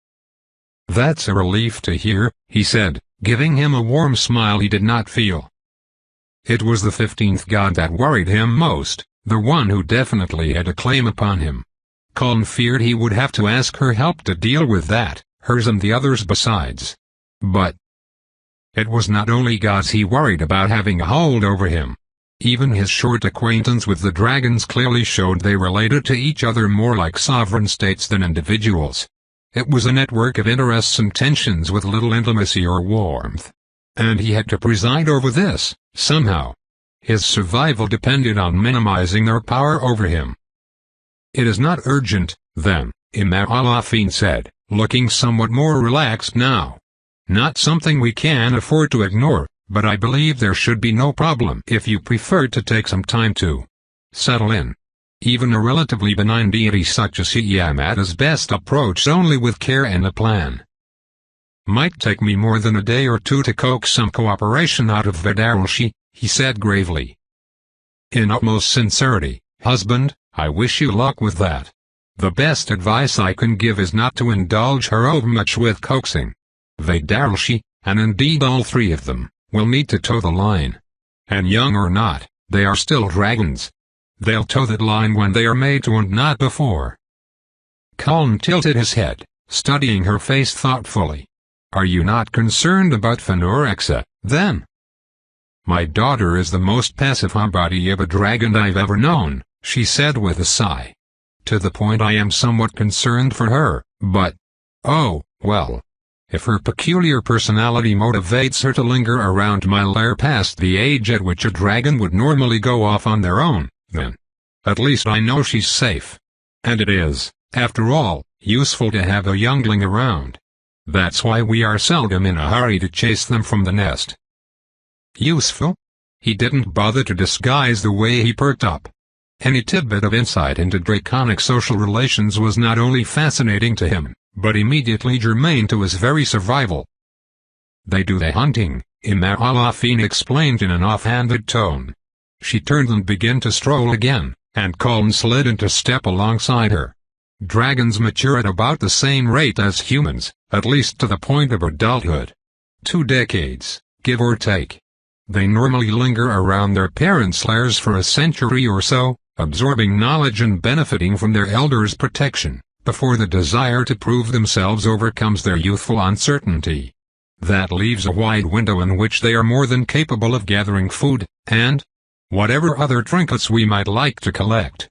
That's a relief to hear, he said, giving him a warm smile he did not feel. It was the 15th god that worried him most, the one who definitely had a claim upon him. Colin feared he would have to ask her help to deal with that, hers and the others besides. But It was not only gods he worried about having a hold over him. Even his short acquaintance with the dragons clearly showed they related to each other more like sovereign states than individuals. It was a network of interests and tensions with little intimacy or warmth. And he had to preside over this, somehow. His survival depended on minimizing their power over him. "It is not urgent, then," Imam Al-Afin said, looking somewhat more relaxed now. "Not something we can afford to ignore, but I believe there should be no problem if you prefer to take some time to settle in. Even a relatively benign deity such as Tiamat is best approached only with care and a plan. Might take me more than a day or two to coax some cooperation out of Vidaralshi," he said gravely. "In utmost sincerity, husband, I wish you luck with that. The best advice I can give is not to indulge her overmuch with coaxing. Vidaralshi, and indeed all three of them, will need to toe the line. And young or not, they are still dragons. They'll toe that line when they are made to and not before." Colin tilted his head, studying her face thoughtfully. "Are you not concerned about Fanorexa, then?" "My daughter is the most passive homebody of a dragon I've ever known," she said with a sigh. "To the point I am somewhat concerned for her, but, oh, well. If her peculiar personality motivates her to linger around my lair past the age at which a dragon would normally go off on their own, then at least I know she's safe. And it is, after all, useful to have a youngling around. That's why we are seldom in a hurry to chase them from the nest." "Useful?" He didn't bother to disguise the way he perked up. Any tidbit of insight into draconic social relations was not only fascinating to him, but immediately germane to his very survival. "They do the hunting," Imam Al-Afin explained in an offhanded tone. She turned and began to stroll again, and Colin slid into step alongside her. Dragons mature at about the same rate as humans, at least to the point of adulthood. 2 decades, give or take. They normally linger around their parents' lairs for a century or so, absorbing knowledge and benefiting from their elders' protection, before the desire to prove themselves overcomes their youthful uncertainty. That leaves a wide window in which they are more than capable of gathering food, and whatever other trinkets we might like to collect.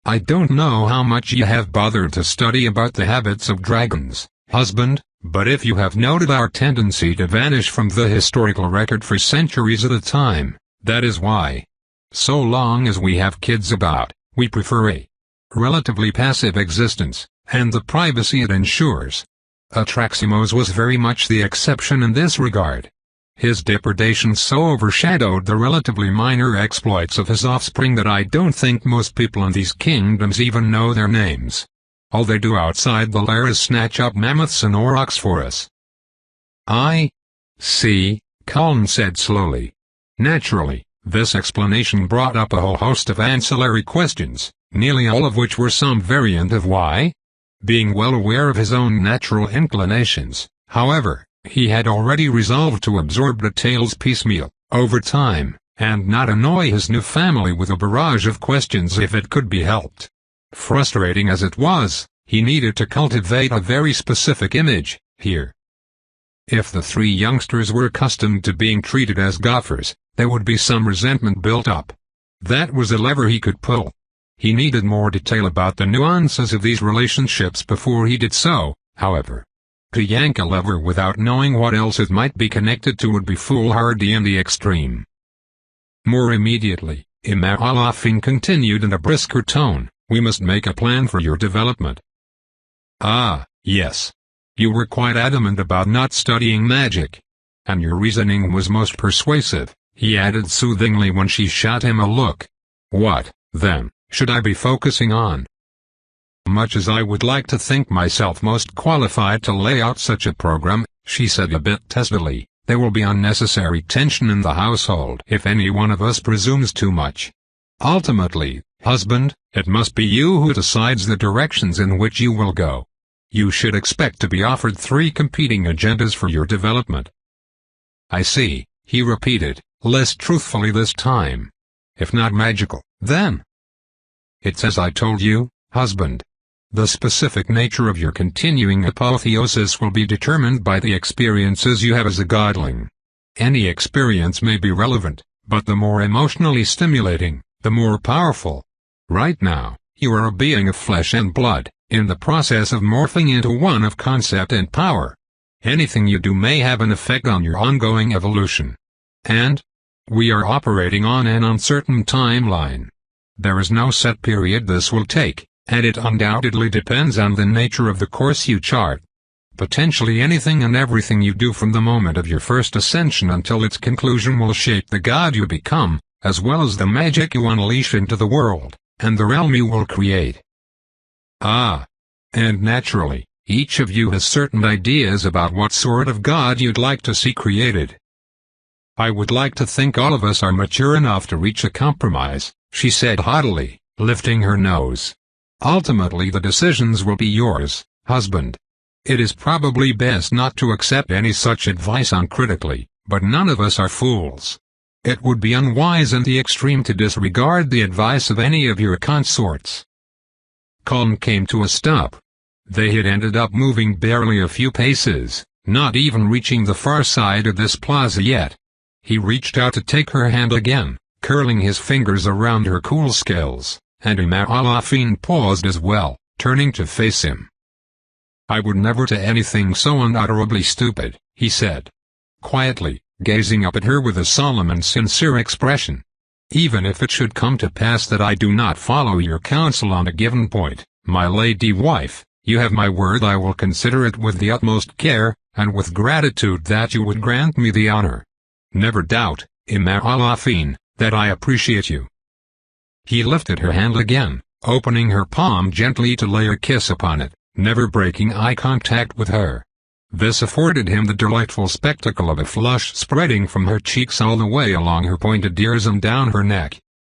I don't know how much you have bothered to study about the habits of dragons, husband, but if you have noted our tendency to vanish from the historical record for centuries at a time, that is why. So long as we have kids about, we prefer a relatively passive existence, and the privacy it ensures. Atraximos was very much the exception in this regard. His depredations so overshadowed the relatively minor exploits of his offspring that I don't think most people in these kingdoms even know their names. All they do outside the lair is snatch up mammoths and aurochs for us. "I see," Colin said slowly. Naturally, this explanation brought up a whole host of ancillary questions, nearly all of which were some variant of why. Being well aware of his own natural inclinations, however, he had already resolved to absorb details piecemeal, over time, and not annoy his new family with a barrage of questions if it could be helped. Frustrating as it was, he needed to cultivate a very specific image, here. If the 3 youngsters were accustomed to being treated as gophers, there would be some resentment built up. That was a lever he could pull. He needed more detail about the nuances of these relationships before he did so, however. To yank a lever without knowing what else it might be connected to would be foolhardy in the extreme. More immediately, Imam Al-Afin continued in a brisker tone, "We must make a plan for your development." "Ah, yes. You were quite adamant about not studying magic. And your reasoning was most persuasive," he added soothingly when she shot him a look. "What, then, should I be focusing on?" "Much as I would like to think myself most qualified to lay out such a program," she said a bit testily, "there will be unnecessary tension in the household if any one of us presumes too much. Ultimately, husband, it must be you who decides the directions in which you will go. You should expect to be offered 3 competing agendas for your development." "I see," he repeated, less truthfully this time. "If not magical, then?" "It's as I told you, husband. The specific nature of your continuing apotheosis will be determined by the experiences you have as a godling. Any experience may be relevant, but the more emotionally stimulating, the more powerful. Right now, you are a being of flesh and blood, in the process of morphing into one of concept and power. Anything you do may have an effect on your ongoing evolution. And we are operating on an uncertain timeline. There is no set period this will take, and it undoubtedly depends on the nature of the course you chart. Potentially anything and everything you do from the moment of your first ascension until its conclusion will shape the God you become, as well as the magic you unleash into the world, and the realm you will create. And naturally, each of you has certain ideas about what sort of God you'd like to see created. I would like to think all of us are mature enough to reach a compromise, she said haughtily, lifting her nose. Ultimately the decisions will be yours, husband. It is probably best not to accept any such advice uncritically, but none of us are fools. It would be unwise in the extreme to disregard the advice of any of your consorts. Colin came to a stop. They had ended up moving barely a few paces, not even reaching the far side of this plaza yet. He reached out to take her hand again, curling his fingers around her cool scales, and Alafine paused as well, turning to face him. I would never do anything so unutterably stupid, he said. Quietly, gazing up at her with a solemn and sincere expression. Even if it should come to pass that I do not follow your counsel on a given point, my lady wife, you have my word I will consider it with the utmost care, and with gratitude that you would grant me the honor. Never doubt, Alafine, that I appreciate you. He lifted her hand again, opening her palm gently to lay a kiss upon it, never breaking eye contact with her. This afforded him the delightful spectacle of a flush spreading from her cheeks all the way along her pointed ears and down her neck.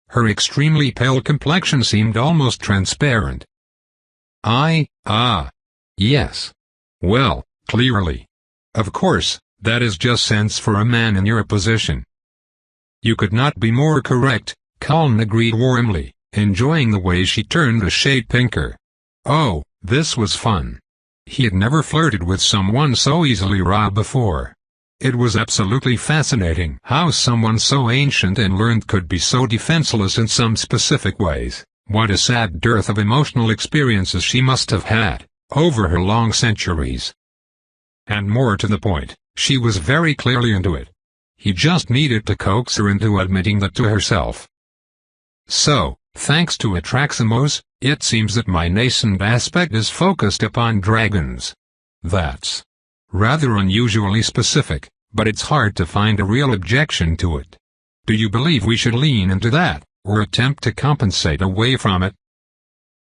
Her extremely pale complexion seemed almost transparent. Yes. Well, clearly. Of course, that is just sense for a man in your position. You could not be more correct, Colin agreed warmly, enjoying the way she turned a shade pinker. Oh, this was fun. He had never flirted with someone so easily raw before. It was absolutely fascinating how someone so ancient and learned could be so defenseless in some specific ways. What a sad dearth of emotional experiences she must have had, over her long centuries. And more to the point, she was very clearly into it. He just needed to coax her into admitting that to herself. So, thanks to Atraximos, it seems that my nascent aspect is focused upon dragons. That's rather unusually specific, but it's hard to find a real objection to it. Do you believe we should lean into that, or attempt to compensate away from it?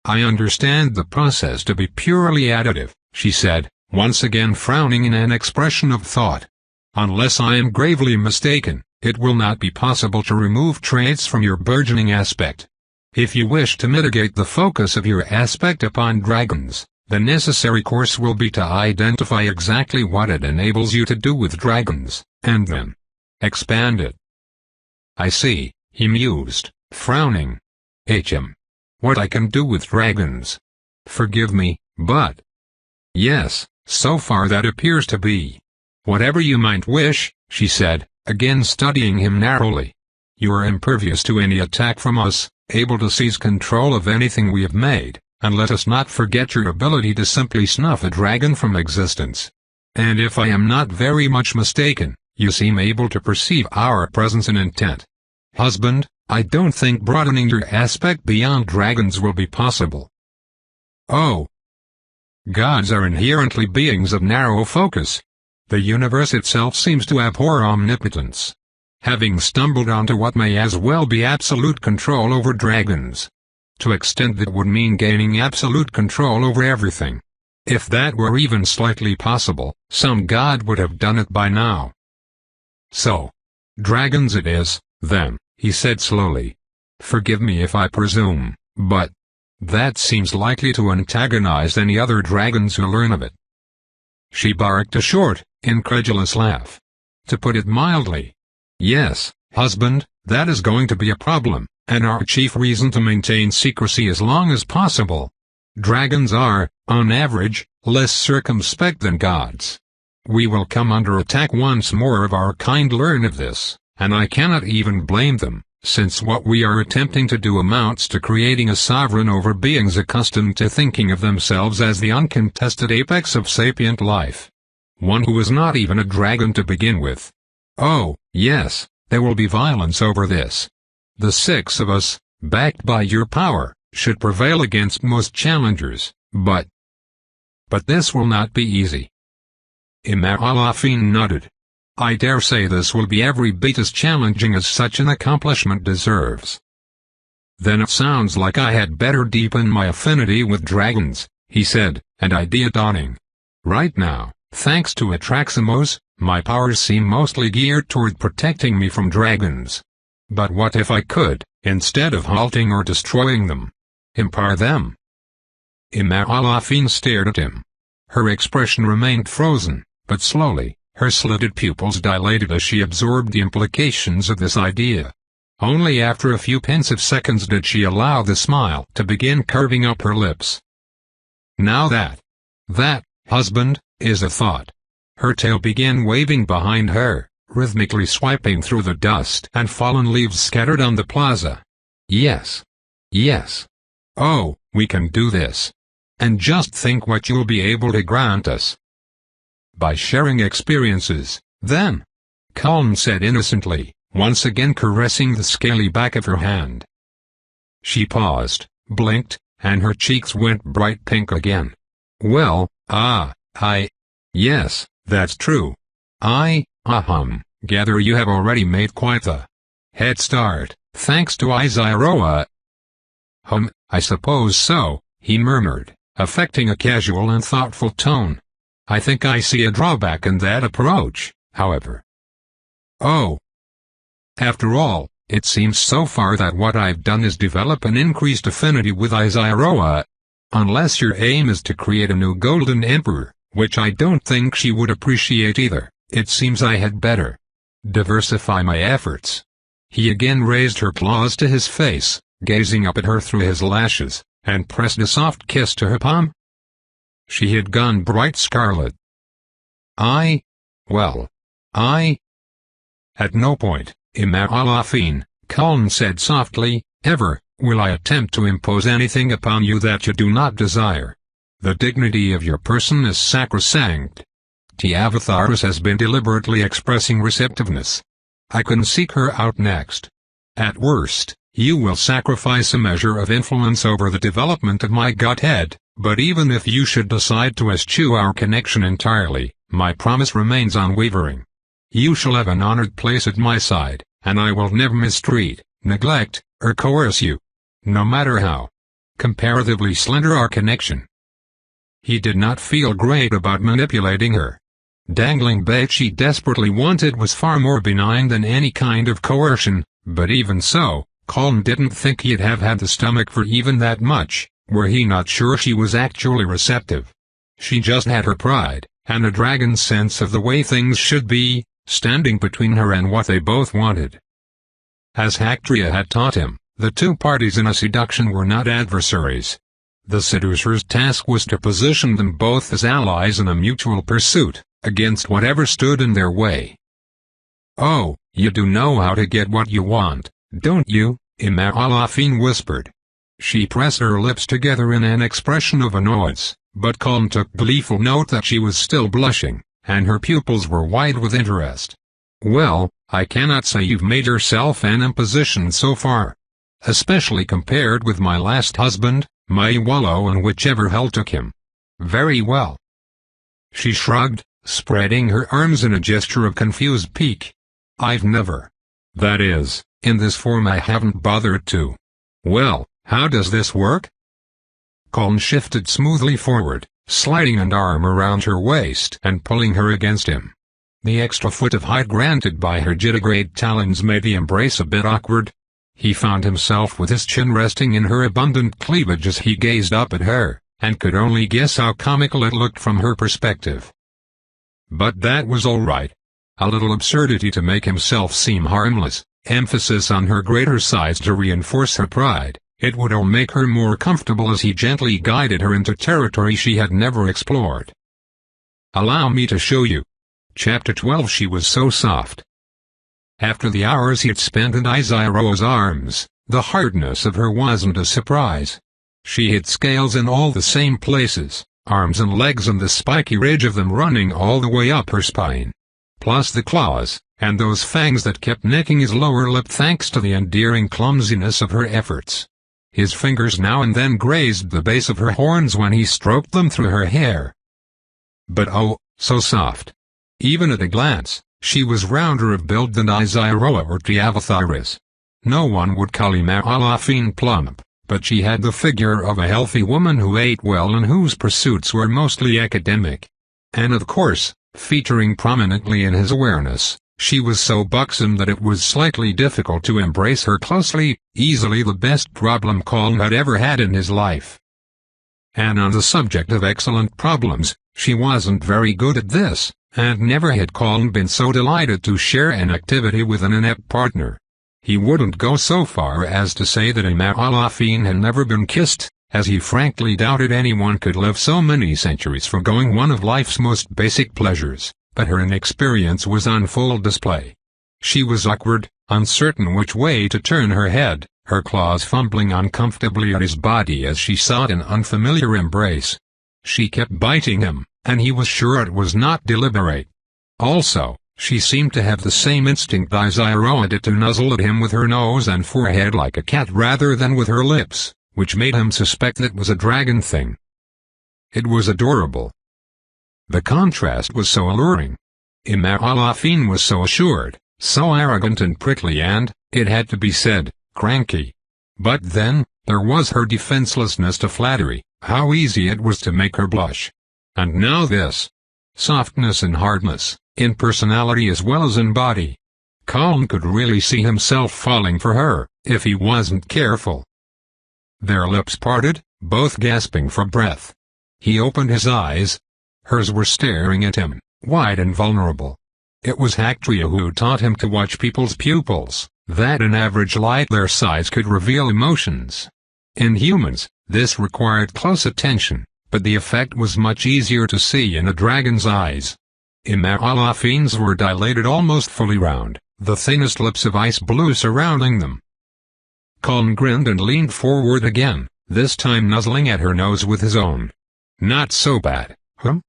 I understand the process to be purely additive, she said, once again frowning in an expression of thought. Unless I am gravely mistaken, it will not be possible to remove traits from your burgeoning aspect. If you wish to mitigate the focus of your aspect upon dragons, the necessary course will be to identify exactly what it enables you to do with dragons, and then expand it. I see, he mused, frowning. What I can do with dragons. Forgive me, but... Yes, so far that appears to be. Whatever you might wish, she said, again studying him narrowly. You are impervious to any attack from us, able to seize control of anything we have made, and let us not forget your ability to simply snuff a dragon from existence. And if I am not very much mistaken, you seem able to perceive our presence and intent. Husband, I don't think broadening your aspect beyond dragons will be possible. Oh. Gods are inherently beings of narrow focus. The universe itself seems to abhor omnipotence. Having stumbled onto what may as well be absolute control over dragons. To extent that would mean gaining absolute control over everything. If that were even slightly possible, some god would have done it by now. So, dragons it is, then, he said slowly. Forgive me if I presume, but that seems likely to antagonize any other dragons who learn of it. She barked a short, incredulous laugh. To put it mildly. Yes, husband, that is going to be a problem, and our chief reason to maintain secrecy as long as possible. Dragons are, on average, less circumspect than gods. We will come under attack once more if our kind learn of this, and I cannot even blame them, since what we are attempting to do amounts to creating a sovereign over beings accustomed to thinking of themselves as the uncontested apex of sapient life. One who is not even a dragon to begin with. Oh, yes, there will be violence over this. The 6 of us, backed by your power, should prevail against most challengers, but this will not be easy. Imar Alafin nodded. I dare say this will be every bit as challenging as such an accomplishment deserves. Then it sounds like I had better deepen my affinity with dragons, he said, an idea dawning. Right now, thanks to Atraximos, my powers seem mostly geared toward protecting me from dragons. But what if I could, instead of halting or destroying them, empower them? Imar Alafin stared at him. Her expression remained frozen, but slowly, her slitted pupils dilated as she absorbed the implications of this idea. Only after a few pensive seconds did she allow the smile to begin curving up her lips. Now that, husband, is a thought. Her tail began waving behind her, rhythmically swiping through the dust and fallen leaves scattered on the plaza. Yes. Yes. Oh, we can do this. And just think what you'll be able to grant us. By sharing experiences, then, Colin said innocently, once again caressing the scaly back of her hand. She paused, blinked, and her cheeks went bright pink again. Well, yes, that's true. Gather you have already made quite the head start, thanks to Iziroa. I suppose so, he murmured, affecting a casual and thoughtful tone. I think I see a drawback in that approach, however. Oh. After all, it seems so far that what I've done is develop an increased affinity with Iziroa. Unless your aim is to create a new Golden Emperor, which I don't think she would appreciate either, it seems I had better diversify my efforts. He again raised her claws to his face, gazing up at her through his lashes, and pressed a soft kiss to her palm. She had gone bright scarlet. At no point, Imar Alafin, Colin said softly, ever, will I attempt to impose anything upon you that you do not desire. The dignity of your person is sacrosanct. Tiavatharis has been deliberately expressing receptiveness. I can seek her out next. At worst, you will sacrifice a measure of influence over the development of my godhead, but even if you should decide to eschew our connection entirely, my promise remains unwavering. You shall have an honored place at my side, and I will never mistreat, neglect, or coerce you. No matter how comparatively slender our connection. He did not feel great about manipulating her. Dangling bait she desperately wanted was far more benign than any kind of coercion, but even so, Colin didn't think he'd have had the stomach for even that much, were he not sure she was actually receptive. She just had her pride, and a dragon's sense of the way things should be, standing between her and what they both wanted. As Hactria had taught him, the two parties in a seduction were not adversaries. The seducer's task was to position them both as allies in a mutual pursuit, against whatever stood in their way. Oh, you do know how to get what you want, don't you? Imar Alafin whispered. She pressed her lips together in an expression of annoyance, but Colin took gleeful note that she was still blushing, and her pupils were wide with interest. Well, I cannot say you've made yourself an imposition so far. Especially compared with my last husband, my wallow in whichever hell took him. Very well. She shrugged, spreading her arms in a gesture of confused pique. I've never. That is, in this form I haven't bothered to. Well, how does this work? Colin shifted smoothly forward, sliding an arm around her waist and pulling her against him. The extra foot of height granted by her jittigrade talons made the embrace a bit awkward. He found himself with his chin resting in her abundant cleavage as he gazed up at her, and could only guess how comical it looked from her perspective. But that was all right. A little absurdity to make himself seem harmless, emphasis on her greater size to reinforce her pride. It would all make her more comfortable as he gently guided her into territory she had never explored. Allow me to show you, Chapter 12. She was so soft. After the hours he had spent in Iziro's arms, the hardness of her wasn't a surprise. She had scales in all the same places, arms and legs and the spiky ridge of them running all the way up her spine. Plus the claws, and those fangs that kept nicking his lower lip thanks to the endearing clumsiness of her efforts. His fingers now and then grazed the base of her horns when he stroked them through her hair. But oh, so soft. Even at a glance, she was rounder of build than Iziroa or Tiavathyris. No one would call Alafine plump, but she had the figure of a healthy woman who ate well and whose pursuits were mostly academic. And of course, featuring prominently in his awareness, she was so buxom that it was slightly difficult to embrace her closely, easily the best problem Colin had ever had in his life. And on the subject of excellent problems, she wasn't very good at this, and never had Colin been so delighted to share an activity with an inept partner. He wouldn't go so far as to say that Alafine had never been kissed, as he frankly doubted anyone could live so many centuries foregoing one of life's most basic pleasures, but her inexperience was on full display. She was awkward, uncertain which way to turn her head, her claws fumbling uncomfortably at his body as she sought an unfamiliar embrace. She kept biting him, and he was sure it was not deliberate. Also, she seemed to have the same instinct Iziroa did to nuzzle at him with her nose and forehead like a cat rather than with her lips, which made him suspect that was a dragon thing. It was adorable. The contrast was so alluring. Alafine was so assured, so arrogant and prickly and, it had to be said, cranky. But then, there was her defenselessness to flattery, how easy it was to make her blush. And now this. Softness and hardness, in personality as well as in body. Colin could really see himself falling for her, if he wasn't careful. Their lips parted, both gasping for breath. He opened his eyes. Hers were staring at him, wide and vulnerable. It was Hactria who taught him to watch people's pupils, that an average light their size could reveal emotions. In humans, this required close attention, but the effect was much easier to see in a dragon's eyes. Alafine's were dilated almost fully round, the thinnest lips of ice blue surrounding them. Colin grinned and leaned forward again, this time nuzzling at her nose with his own. Not so bad, huh?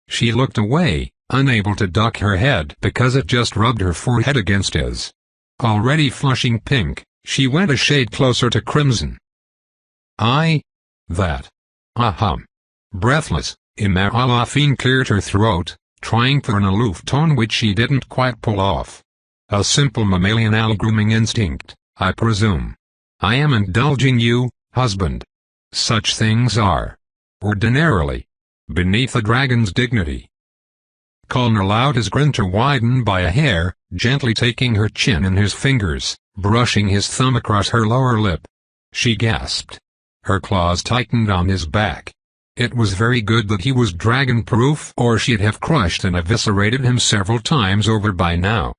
She looked away, unable to duck her head because it just rubbed her forehead against his. Already flushing pink, she went a shade closer to crimson. That. Breathless, Alafine cleared her throat, trying for an aloof tone which she didn't quite pull off. A simple mammalian grooming instinct, I presume. I am indulging you, husband. Such things are, ordinarily, beneath a dragon's dignity. Colin allowed his grin to widen by a hair, gently taking her chin in his fingers, brushing his thumb across her lower lip. She gasped. Her claws tightened on his back. It was very good that he was dragon-proof or she'd have crushed and eviscerated him several times over by now.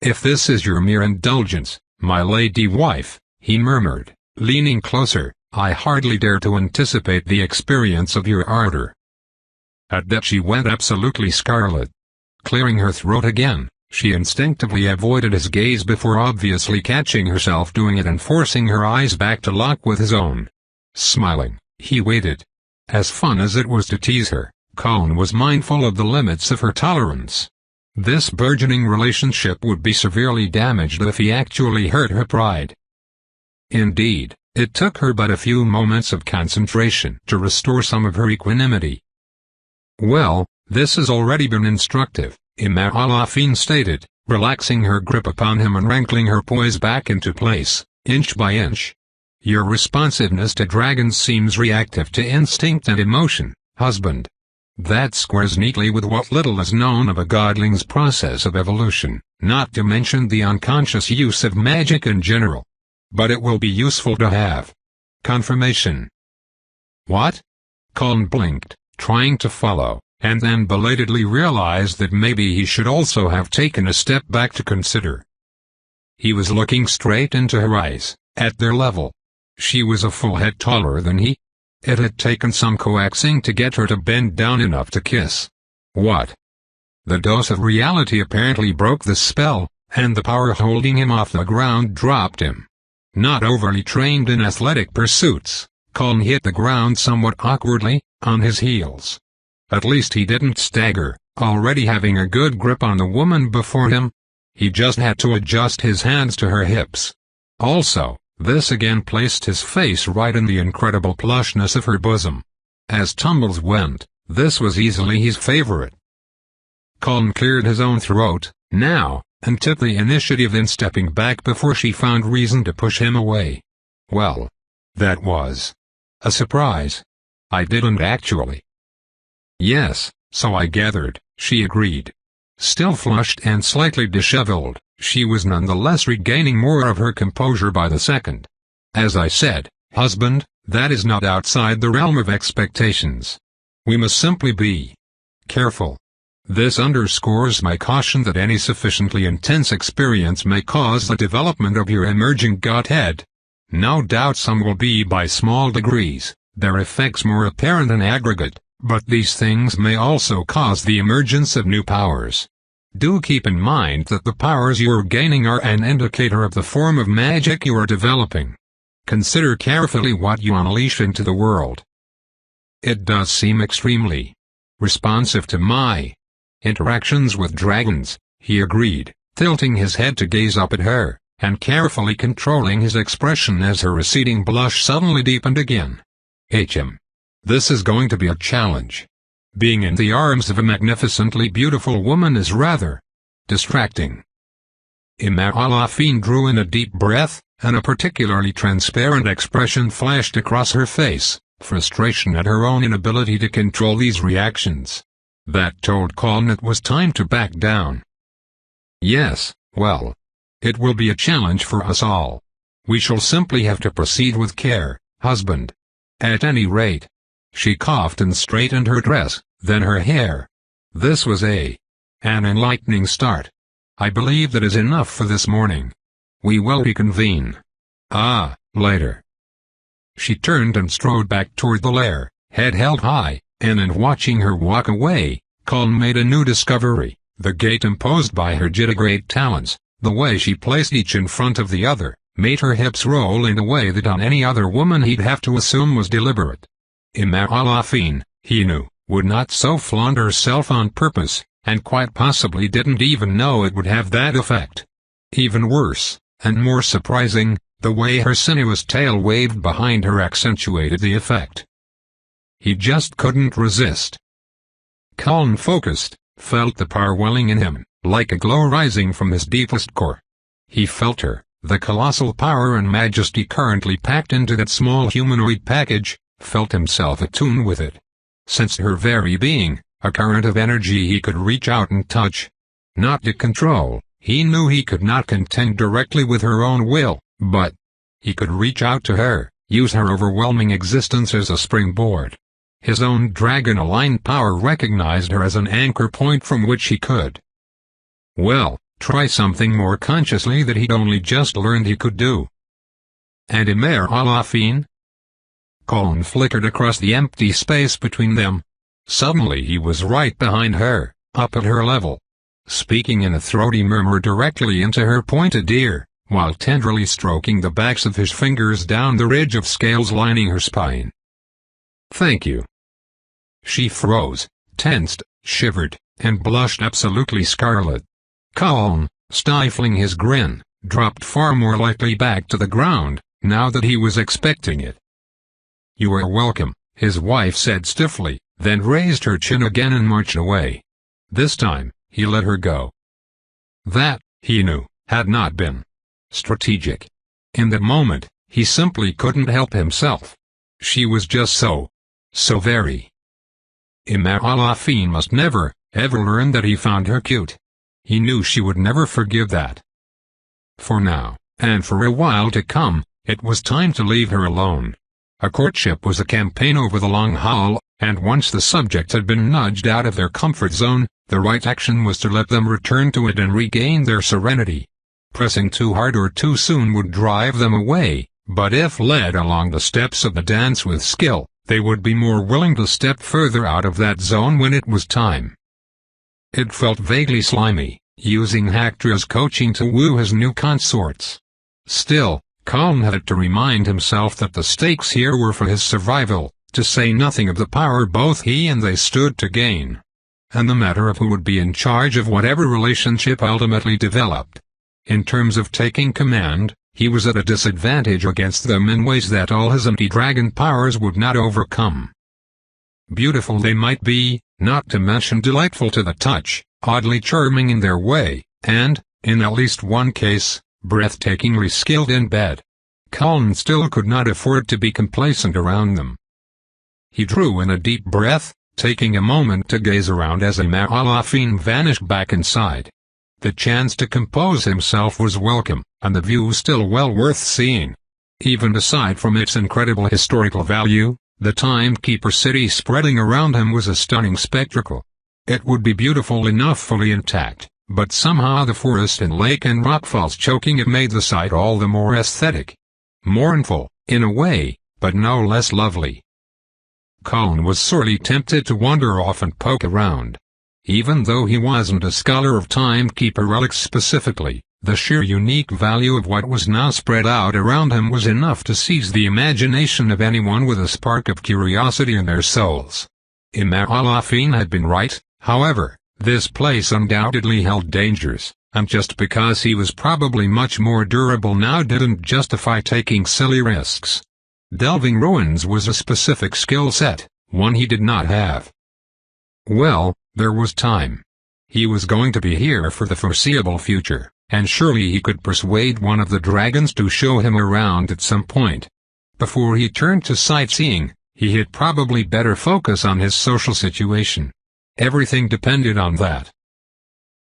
If this is your mere indulgence, my lady wife, he murmured, leaning closer, I hardly dare to anticipate the experience of your ardor. At that she went absolutely scarlet. Clearing her throat again, she instinctively avoided his gaze before obviously catching herself doing it and forcing her eyes back to lock with his own. Smiling, he waited. As fun as it was to tease her, Colin was mindful of the limits of her tolerance. This burgeoning relationship would be severely damaged if he actually hurt her pride. Indeed, it took her but a few moments of concentration to restore some of her equanimity. Well, this has already been instructive, Alafine stated, relaxing her grip upon him and wrangling her poise back into place, inch by inch. Your responsiveness to dragons seems reactive to instinct and emotion, husband. That squares neatly with what little is known of a godling's process of evolution, not to mention the unconscious use of magic in general. But it will be useful to have confirmation. What? Colin blinked, trying to follow, and then belatedly realized that maybe he should also have taken a step back to consider. He was looking straight into her eyes, at their level. She was a full head taller than he. It had taken some coaxing to get her to bend down enough to kiss. What? The dose of reality apparently broke the spell, and the power holding him off the ground dropped him. Not overly trained in athletic pursuits, Colin hit the ground somewhat awkwardly, on his heels. At least he didn't stagger, already having a good grip on the woman before him. He just had to adjust his hands to her hips. Also, this again placed his face right in the incredible plushness of her bosom. As tumbles went, this was easily his favorite. Colin cleared his own throat, now, and took the initiative in stepping back before she found reason to push him away. Well, that was a surprise. I didn't actually. Yes, so I gathered, she agreed. Still flushed and slightly disheveled, she was nonetheless regaining more of her composure by the second. As I said, husband, that is not outside the realm of expectations. We must simply be careful. This underscores my caution that any sufficiently intense experience may cause the development of your emerging godhead. No doubt some will be by small degrees, their effects more apparent in aggregate, but these things may also cause the emergence of new powers. Do keep in mind that the powers you are gaining are an indicator of the form of magic you are developing. Consider carefully what you unleash into the world. It does seem extremely responsive to my interactions with dragons, he agreed, tilting his head to gaze up at her, and carefully controlling his expression as her receding blush suddenly deepened again. This is going to be a challenge. Being in the arms of a magnificently beautiful woman is rather distracting. Imar-Alafine drew in a deep breath, and a particularly transparent expression flashed across her face, frustration at her own inability to control these reactions. That told Colin it was time to back down. Yes, well, it will be a challenge for us all. We shall simply have to proceed with care, husband. At any rate. She coughed and straightened her dress, then her hair. This was an enlightening start. I believe that is enough for this morning. We will reconvene. Later. She turned and strode back toward the lair, head held high, and in watching her walk away, Colin made a new discovery, the gait imposed by her jittegrate talons, the way she placed each in front of the other, made her hips roll in a way that on any other woman he'd have to assume was deliberate. Imar-Alafine, he knew, would not so flaunt herself on purpose, and quite possibly didn't even know it would have that effect. Even worse, and more surprising, the way her sinuous tail waved behind her accentuated the effect. He just couldn't resist. Colin focused, felt the power welling in him, like a glow rising from his deepest core. He felt her, the colossal power and majesty currently packed into that small humanoid package, felt himself attuned with it. Sensed her very being, a current of energy he could reach out and touch. Not to control, he knew he could not contend directly with her own will, but he could reach out to her, use her overwhelming existence as a springboard. His own dragon-aligned power recognized her as an anchor point from which he could, well, try something more consciously that he'd only just learned he could do. And Imar-Alafine? Colin flickered across the empty space between them. Suddenly he was right behind her, up at her level. Speaking in a throaty murmur directly into her pointed ear, while tenderly stroking the backs of his fingers down the ridge of scales lining her spine. Thank you. She froze, tensed, shivered, and blushed absolutely scarlet. Colin, stifling his grin, dropped far more lightly back to the ground, now that he was expecting it. You are welcome, his wife said stiffly, then raised her chin again and marched away. This time, he let her go. That, he knew, had not been strategic. In that moment, he simply couldn't help himself. She was just so very. Imar-Alafine must never, ever learn that he found her cute. He knew she would never forgive that. For now, and for a while to come, it was time to leave her alone. A courtship was a campaign over the long haul, and once the subjects had been nudged out of their comfort zone, the right action was to let them return to it and regain their serenity. Pressing too hard or too soon would drive them away, but if led along the steps of the dance with skill, they would be more willing to step further out of that zone when it was time. It felt vaguely slimy, using Hector's coaching to woo his new consorts. Still, Colin had to remind himself that the stakes here were for his survival, to say nothing of the power both he and they stood to gain. And the matter of who would be in charge of whatever relationship ultimately developed. In terms of taking command, he was at a disadvantage against them in ways that all his anti-dragon powers would not overcome. Beautiful they might be, not to mention delightful to the touch, oddly charming in their way, and, in at least one case, breathtakingly skilled in bed. Colin still could not afford to be complacent around them. He drew in a deep breath, taking a moment to gaze around as Alafine vanished back inside. The chance to compose himself was welcome, and the view still well worth seeing. Even aside from its incredible historical value, the Timekeeper city spreading around him was a stunning spectacle. It would be beautiful enough fully intact, but somehow the forest and lake and rockfalls choking it made the sight all the more aesthetic. Mournful, in a way, but no less lovely. Colin was sorely tempted to wander off and poke around. Even though he wasn't a scholar of Timekeeper relics specifically, the sheer unique value of what was now spread out around him was enough to seize the imagination of anyone with a spark of curiosity in their souls. Alafine had been right, however, this place undoubtedly held dangers, and just because he was probably much more durable now didn't justify taking silly risks. Delving ruins was a specific skill set, one he did not have. Well, there was time. He was going to be here for the foreseeable future, and surely he could persuade one of the dragons to show him around at some point. Before he turned to sightseeing, he had probably better focus on his social situation. Everything depended on that.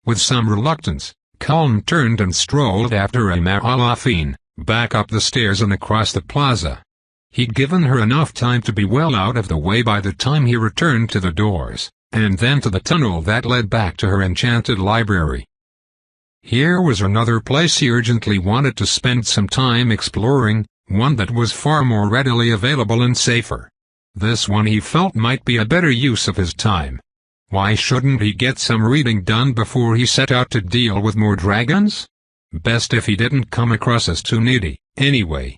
With some reluctance, Colin turned and strolled after Alafine, back up the stairs and across the plaza. He'd given her enough time to be well out of the way by the time he returned to the doors, and then to the tunnel that led back to her enchanted library. Here was another place he urgently wanted to spend some time exploring, one that was far more readily available and safer. This one he felt might be a better use of his time. Why shouldn't he get some reading done before he set out to deal with more dragons? Best if he didn't come across as too needy, anyway.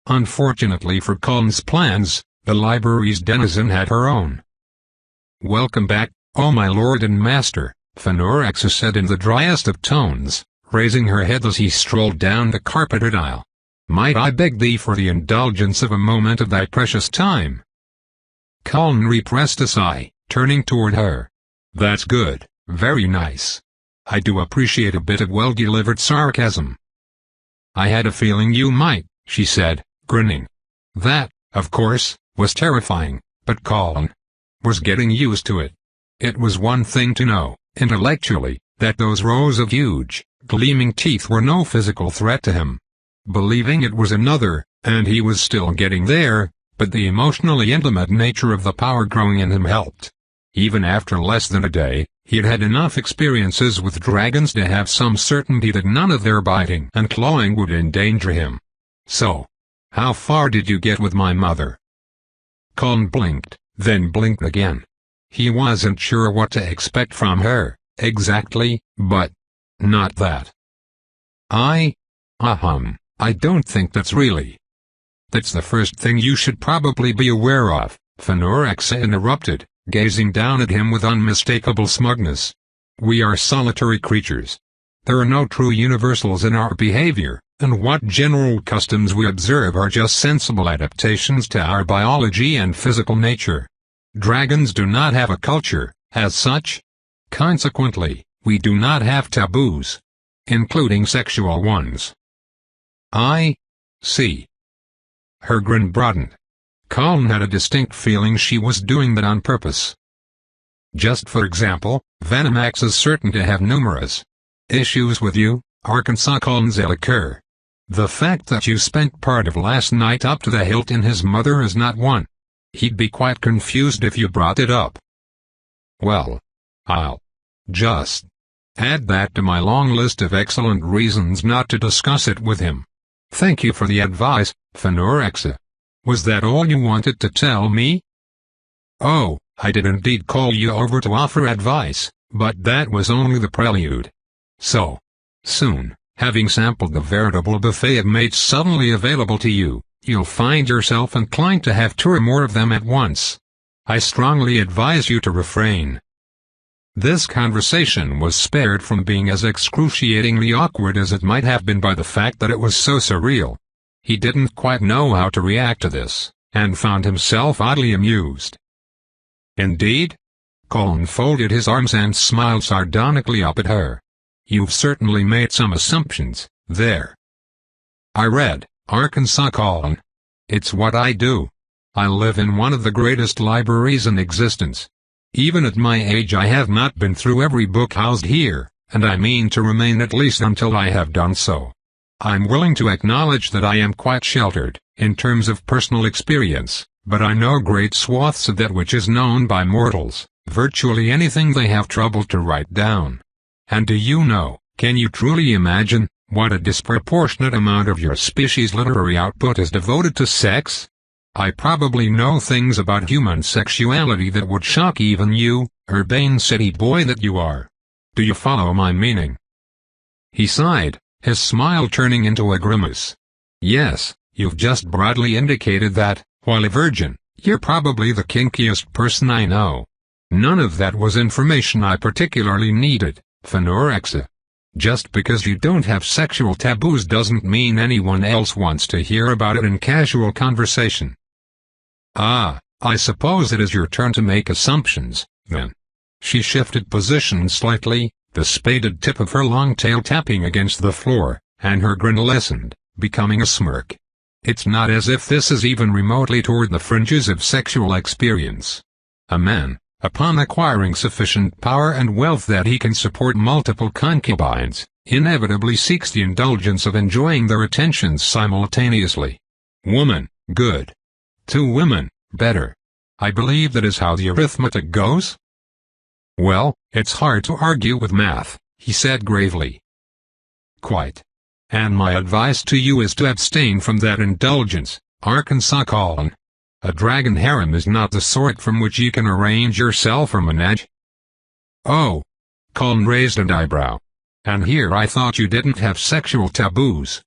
Unfortunately for Colin's plans, the library's denizen had her own. "Welcome back, oh my lord and master," Phanorexia said in the driest of tones, raising her head as he strolled down the carpeted aisle. "Might I beg thee for the indulgence of a moment of thy precious time?" Colin repressed a sigh, turning toward her. "That's good, very nice. I do appreciate a bit of well-delivered sarcasm." "I had a feeling you might," she said, grinning. That, of course, was terrifying, but Colin was getting used to it. It was one thing to know, intellectually, that those rows of huge, gleaming teeth were no physical threat to him. Believing it was another, and he was still getting there, but the emotionally intimate nature of the power growing in him helped. Even after less than a day, he had had enough experiences with dragons to have some certainty that none of their biting and clawing would endanger him. "So, how far did you get with my mother?" Colin blinked, then blinked again. He wasn't sure what to expect from her, exactly, but not that. I don't think that's really. That's the first thing you should probably be aware of," Phanorexia interrupted, gazing down at him with unmistakable smugness. "We are solitary creatures. There are no true universals in our behavior, and what general customs we observe are just sensible adaptations to our biology and physical nature. Dragons do not have a culture, as such. Consequently, we do not have taboos, including sexual ones." "I see." Her grin broadened. Colin had a distinct feeling she was doing that on purpose. "Just for example, Venomax is certain to have numerous issues with you, Arkansas Colin's liqueur. The fact that you spent part of last night up to the hilt in his mother is not one. He'd be quite confused if you brought it up." "Well, I'll just add that to my long list of excellent reasons not to discuss it with him. Thank you for the advice, Phanorexia. Was that all you wanted to tell me?" "Oh, I did indeed call you over to offer advice," But that was only the prelude. So soon, having sampled the veritable buffet of mates suddenly available to you, you'll find yourself inclined to have 2 or more of them at once. I strongly advise you to refrain. This conversation was spared from being as excruciatingly awkward as it might have been by the fact that it was so surreal. He didn't quite know how to react to this, and found himself oddly amused. Indeed? Colin folded his arms and smiled sardonically up at her. You've certainly made some assumptions, there. I read, Arkansas Colin. It's what I do. I live in one of the greatest libraries in existence. Even at my age I have not been through every book housed here, and I mean to remain at least until I have done so. I'm willing to acknowledge that I am quite sheltered, in terms of personal experience, but I know great swaths of that which is known by mortals, virtually anything they have trouble to write down. And do you know, can you truly imagine, what a disproportionate amount of your species' literary output is devoted to sex? I probably know things about human sexuality that would shock even you, urbane city boy that you are. Do you follow my meaning? He sighed, his smile turning into a grimace. Yes, you've just broadly indicated that, while a virgin, you're probably the kinkiest person I know. None of that was information I particularly needed, Phenorexa. Just because you don't have sexual taboos doesn't mean anyone else wants to hear about it in casual conversation. Ah, I suppose it is your turn to make assumptions, then. She shifted position slightly, the spaded tip of her long tail tapping against the floor, and her grin lessened, becoming a smirk. It's not as if this is even remotely toward the fringes of sexual experience. A man, upon acquiring sufficient power and wealth that he can support multiple concubines, inevitably seeks the indulgence of enjoying their attentions simultaneously. Woman, good. 2 women, better. I believe that is how the arithmetic goes. Well, it's hard to argue with math, he said gravely. Quite. And my advice to you is to abstain from that indulgence, Arkansas Colin. A dragon harem is not the sort from which you can arrange yourself or menage. Oh. Colin raised an eyebrow. And here I thought you didn't have sexual taboos.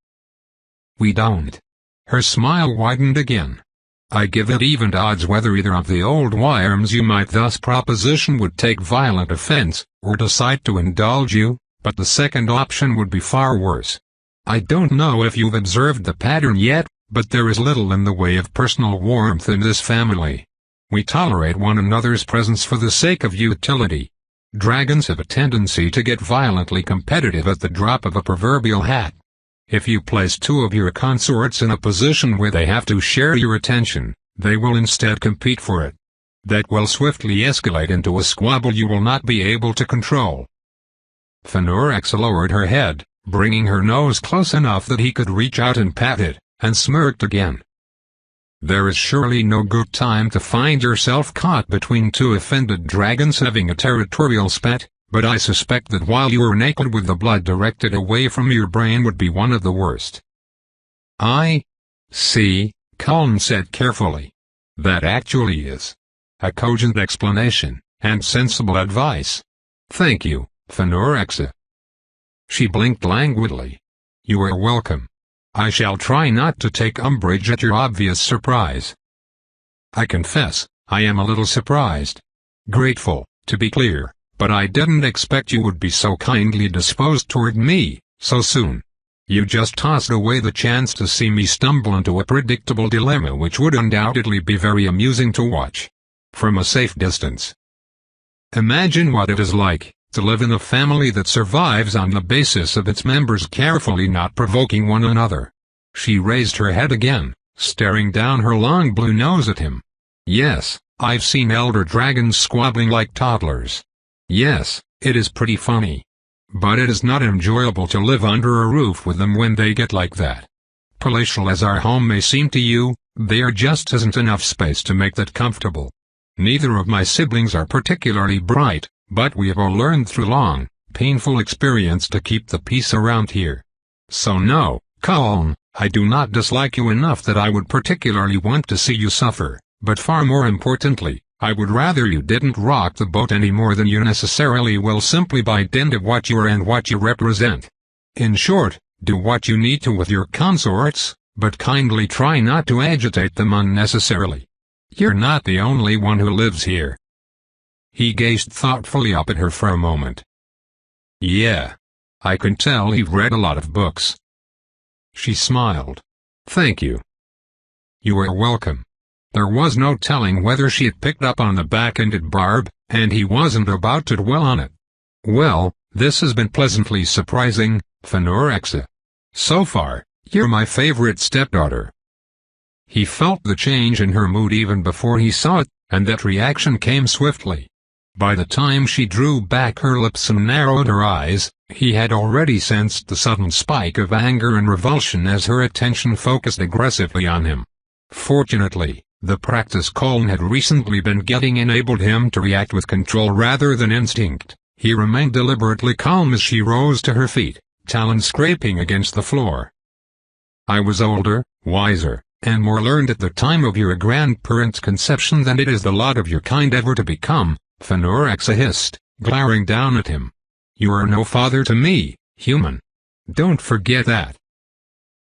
We don't. Her smile widened again. I give it even odds whether either of the old worms you might thus proposition would take violent offense, or decide to indulge you, but the second option would be far worse. I don't know if you've observed the pattern yet, but there is little in the way of personal warmth in this family. We tolerate one another's presence for the sake of utility. Dragons have a tendency to get violently competitive at the drop of a proverbial hat. If you place 2 of your consorts in a position where they have to share your attention, they will instead compete for it. That will swiftly escalate into a squabble you will not be able to control. Phenorexa lowered her head, bringing her nose close enough that he could reach out and pat it, and smirked again. There is surely no good time to find yourself caught between 2 offended dragons having a territorial spat, but I suspect that while you are naked with the blood directed away from your brain would be one of the worst. I see, Colin said carefully. That actually is a cogent explanation, and sensible advice. Thank you, Phenorexa. She blinked languidly. You are welcome. I shall try not to take umbrage at your obvious surprise. I confess, I am a little surprised. Grateful, to be clear, but I didn't expect you would be so kindly disposed toward me, so soon. You just tossed away the chance to see me stumble into a predictable dilemma which would undoubtedly be very amusing to watch. From a safe distance. Imagine what it is like to live in a family that survives on the basis of its members carefully not provoking one another. She raised her head again, staring down her long blue nose at him. Yes, I've seen elder dragons squabbling like toddlers. Yes, it is pretty funny. But it is not enjoyable to live under a roof with them when they get like that. Palatial as our home may seem to you, there just isn't enough space to make that comfortable. Neither of my siblings are particularly bright, but we have all learned through long, painful experience to keep the peace around here. So no, Colin, I do not dislike you enough that I would particularly want to see you suffer, but far more importantly, I would rather you didn't rock the boat any more than you necessarily will simply by dint of what you are and what you represent. In short, do what you need to with your consorts, but kindly try not to agitate them unnecessarily. You're not the only one who lives here." He gazed thoughtfully up at her for a moment. "Yeah. I can tell you've read a lot of books." She smiled. "Thank you." "You are welcome." There was no telling whether she had picked up on the back-ended barb, and he wasn't about to dwell on it. "Well, this has been pleasantly surprising, Phenorexa. So far, you're my favorite stepdaughter." He felt the change in her mood even before he saw it, and that reaction came swiftly. By the time she drew back her lips and narrowed her eyes, he had already sensed the sudden spike of anger and revulsion as her attention focused aggressively on him. Fortunately, the practice Colin had recently been getting enabled him to react with control rather than instinct. He remained deliberately calm as she rose to her feet, talons scraping against the floor. "I was older, wiser, and more learned at the time of your grandparents' conception than it is the lot of your kind ever to become," Phenorexa hissed, glaring down at him. "You are no father to me, human. Don't forget that."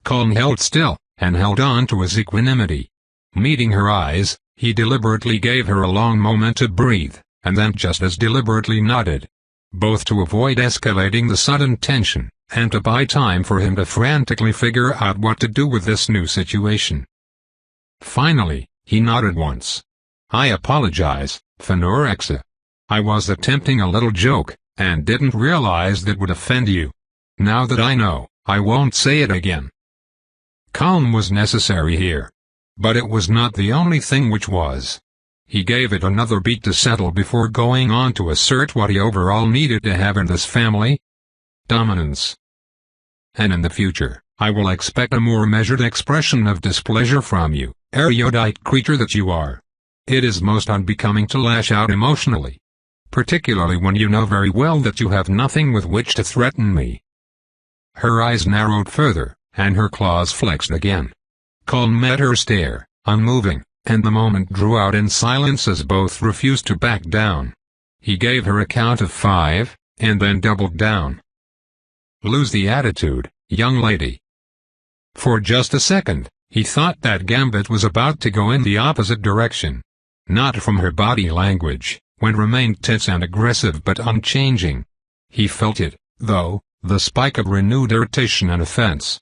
Colin held still, and held on to his equanimity. Meeting her eyes, he deliberately gave her a long moment to breathe, and then just as deliberately nodded. Both to avoid escalating the sudden tension, and to buy time for him to frantically figure out what to do with this new situation. Finally, he nodded once. "I apologize, Phenorexa. I was attempting a little joke, and didn't realize that would offend you. Now that I know, I won't say it again." Calm was necessary here. But it was not the only thing which was. He gave it another beat to settle before going on to assert what he overall needed to have in this family: dominance. "And in the future, I will expect a more measured expression of displeasure from you, erudite creature that you are. It is most unbecoming to lash out emotionally. Particularly when you know very well that you have nothing with which to threaten me." Her eyes narrowed further, and her claws flexed again. Colin met her stare, unmoving, and the moment drew out in silence as both refused to back down. He gave her a count of 5, and then doubled down. "Lose the attitude, young lady." For just a second, he thought that Gambit was about to go in the opposite direction. Not from her body language, when remained tense and aggressive but unchanging. He felt it, though, the spike of renewed irritation and offense.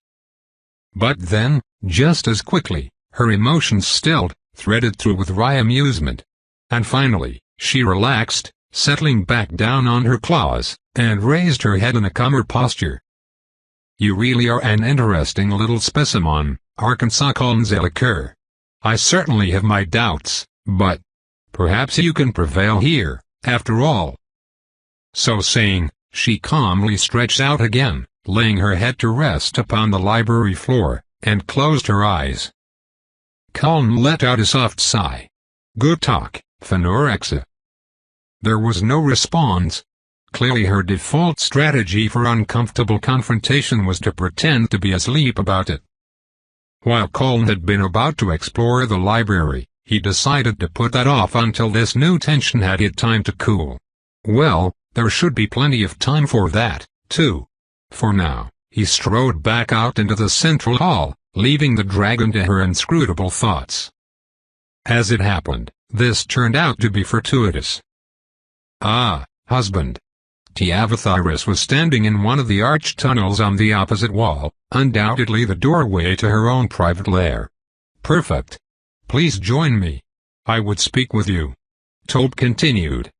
But then, just as quickly, her emotions stilled, threaded through with wry amusement. And finally, she relaxed, settling back down on her claws, and raised her head in a calmer posture. "You really are an interesting little specimen, Arkansas Colin. I certainly have my doubts, but perhaps you can prevail here, after all." So saying, she calmly stretched out again, laying her head to rest upon the library floor, and closed her eyes. Colin let out a soft sigh. "Good talk, Phenorexa." There was no response. Clearly her default strategy for uncomfortable confrontation was to pretend to be asleep about it. While Colin had been about to explore the library, he decided to put that off until this new tension had had time to cool. Well, there should be plenty of time for that, too. For now, he strode back out into the central hall, leaving the dragon to her inscrutable thoughts. As it happened, this turned out to be fortuitous. "Ah, husband." Tiavathyris was standing in one of the arched tunnels on the opposite wall, undoubtedly the doorway to her own private lair. "Perfect. Please join me. I would speak with you." Tope continued,